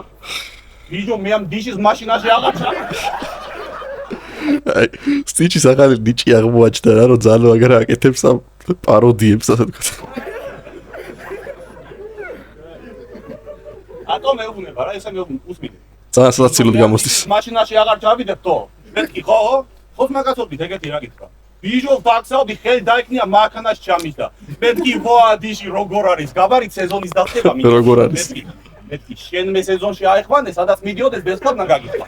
ბიჭო მე ამ დიშის მაშინაში აღაჩა. აი სტიჩის ახალი ნიჭი აღმოაჩნდა რა რომ ძალიან მაგარა აკეთებს ამ პაროდიებს ასე ვთქვათ. ატო მეუბნება რა ესე მეუბნები. ძალიან საცილოდ გამოსდის. მაშინაში აღარ ჩავიდებ თო. მეთქი ხო? ხოს მაგაცობდით ეგეთი რა გითხრა. ბიჭო ფაქსავდი ხელი დაიქნია მანქანაში ჩამისდა. მეთქი ვოა დიში როგორ არის? გაბარით სეზონის დაწყება მინდა. როგორ არის? მეთქი შენ მე სეზონში აიხვანე, სადაც მიდიოდეს ბესპლატნა გაგიხვა.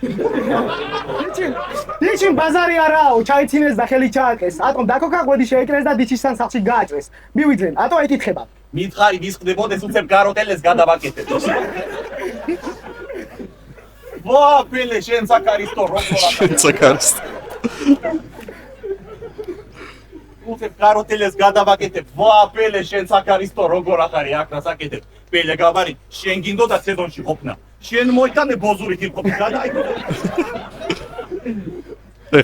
დიჩი ბაზარი არაო, ჩაიცინეს და ხელი ჩააკეს. ატომ დაკოკა ყვედი შეეკრეს და დიჩისთან სახლში გააჭრეს. მივიდნენ, ატო ეკითხება. მითხარი ვისხდებოდეს უცებ გაროტელეს გადავაკეთებ. ვაა პილე შენ საკარისტო როგორ არის? საკარისტო. უცებ გაროტელეს გადავაკეთებ. ვაა პილე შენ საკარისტო როგორ ახარი აქ რასაკეთებ? პილე გავარი შენ გინდოდა სეზონში ყოფნა. შენ მოიტანე ბოზურით იყოფი გადაიქო.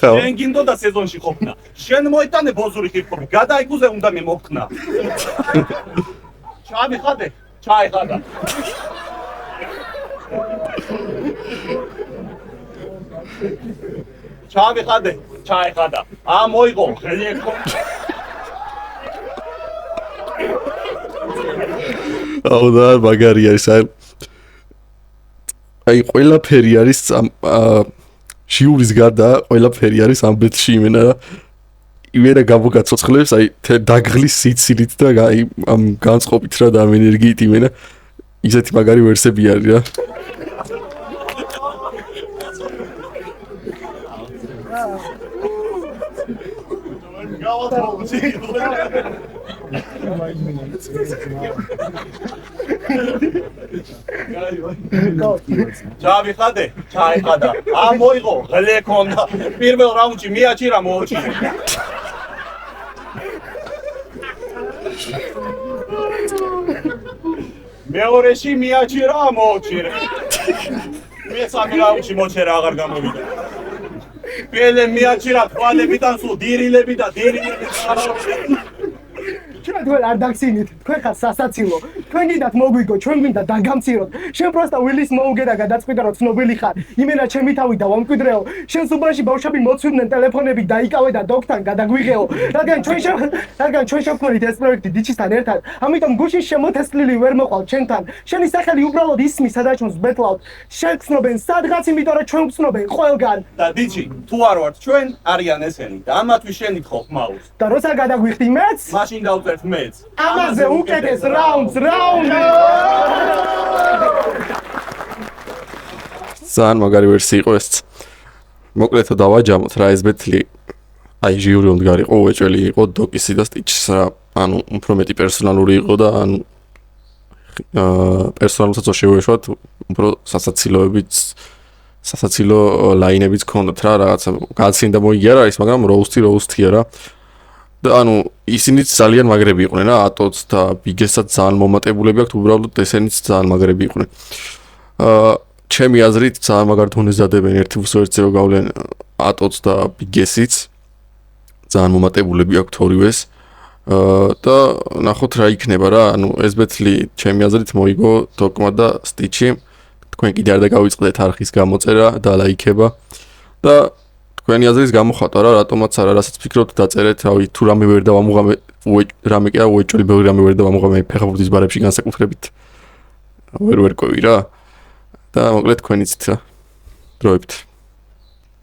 შენ გინდოდა სეზონში ყოფნა. შენ მოიტანე ბოზურით იყოფი გადაიქუზე უნდა მე მოხნა. ჩავიხადე, ჩაიხადა. ჩავიხადე, ჩაიხადა. მოიღო, ხელი ეკო. აუ და მაგარი არის აი ყველაფერი არის ჟიურის გარდა ყველაფერი არის ამ ბეთში იმენა იმენა გამოგაცოცხლებს აი დაგღლის სიცილით და აი ამ განწყობით რა და ამ ენერგიით იმენა ისეთი მაგარი ვერსები არის რა ჩავიხადე, ჩაიხადა. მოიღო, ღლე ქონდა. პირველ რაუნდში მიაჩირა მოუჭირე. მეორეში მიაჩირა მოუჭირე. მესამე რაუნდში მოჩერა აღარ გამოვიდა. პელე მიაჩირა თვალებიდან სულ დირილები და დირილები. თქვენ არ დაგსინით, თქვენ ხარ სასაცილო. თქვენ გინდათ მოგვიგო, ჩვენ გვინდა დაგამციროთ. შენ პროსტა ვილის მოუგე და გადაწყვიტე რომ ცნობილი ხარ. იმენა ჩემი თავი და ვამკვიდრეო. შენ სუბაში ბავშვები მოცვიდნენ ტელეფონები დაიკავე და დოქთან გადაგვიღეო. რადგან ჩვენ შევქმნით ეს პროექტი დიჩისთან ერთად. ამიტომ გუშინ შემოთესლილი ვერ მოყავთ ჩვენთან. შენი სახელი უბრალოდ ისმის, სადაც ჩვენს ბეთლავთ. შენ გცნობენ სადღაც, იმიტომ რომ ჩვენ გცნობენ ყველგან. და დიჩი, თუ არ ვართ ჩვენ, არიან ესენი და ამათვე შენითხო ხმაურს. და როცა გადაგვიხდი მეც, მაშინ დავწერთ მეც. ამაზე უკეთეს რაუნდს. ძალიან მაგარი ვერსია იყო ეს. მოკლედ დავაჯამოთ რა ეს ბეთლი აი ჟიური მომდგარიყო, უეჭველი იყო დოკისი და სტიჩის რა, ანუ უფრო მეტი პერსონალური იყო და ანუ პერსონალურსაც შევეშვათ, უფრო სასაცილო ლაინებიც ჰქონდათ რა, რაღაცა გაცინდა მოიგია რა ის, მაგრამ როუსტია რა. და ანუ ისინიც ძალიან მაგრები იყვნენ რა, ატოც და ბიგესაც ძალიან მომატებულები აქვთ, უბრალოდ ესენიც ძალიან მაგრები იყვნენ. ჩემი აზრით ძალიან მაგარ დონეს დადებენ ერთი უსვერცე რო გავლენ ატოც და ბიგესიც. ძალიან მომატებულები აქვთ ორივეს. და ნახოთ რა იქნება რა, ანუ ეს ბეთლი ჩემი აზრით მოიგო დოკმა და სტიჩი. თქვენ კიდე არ დაგავიწყდეთ არხის გამოწერა და ლაიქება. და თქვენი აზრის გამოხატვა რა, რატომაც არა, რასაც ფიქრობთ დაწერეთ, რავი, თუ რამე ვერ დავამუღამე, რამე კი არა, უეჭველი ბევრი რამე ვერ დავამუღამე ფეხბურთის ბარებში განსაკუთრებით. ვერ ყვევი რა. და მოკლედ თქვენიც რა დროებით.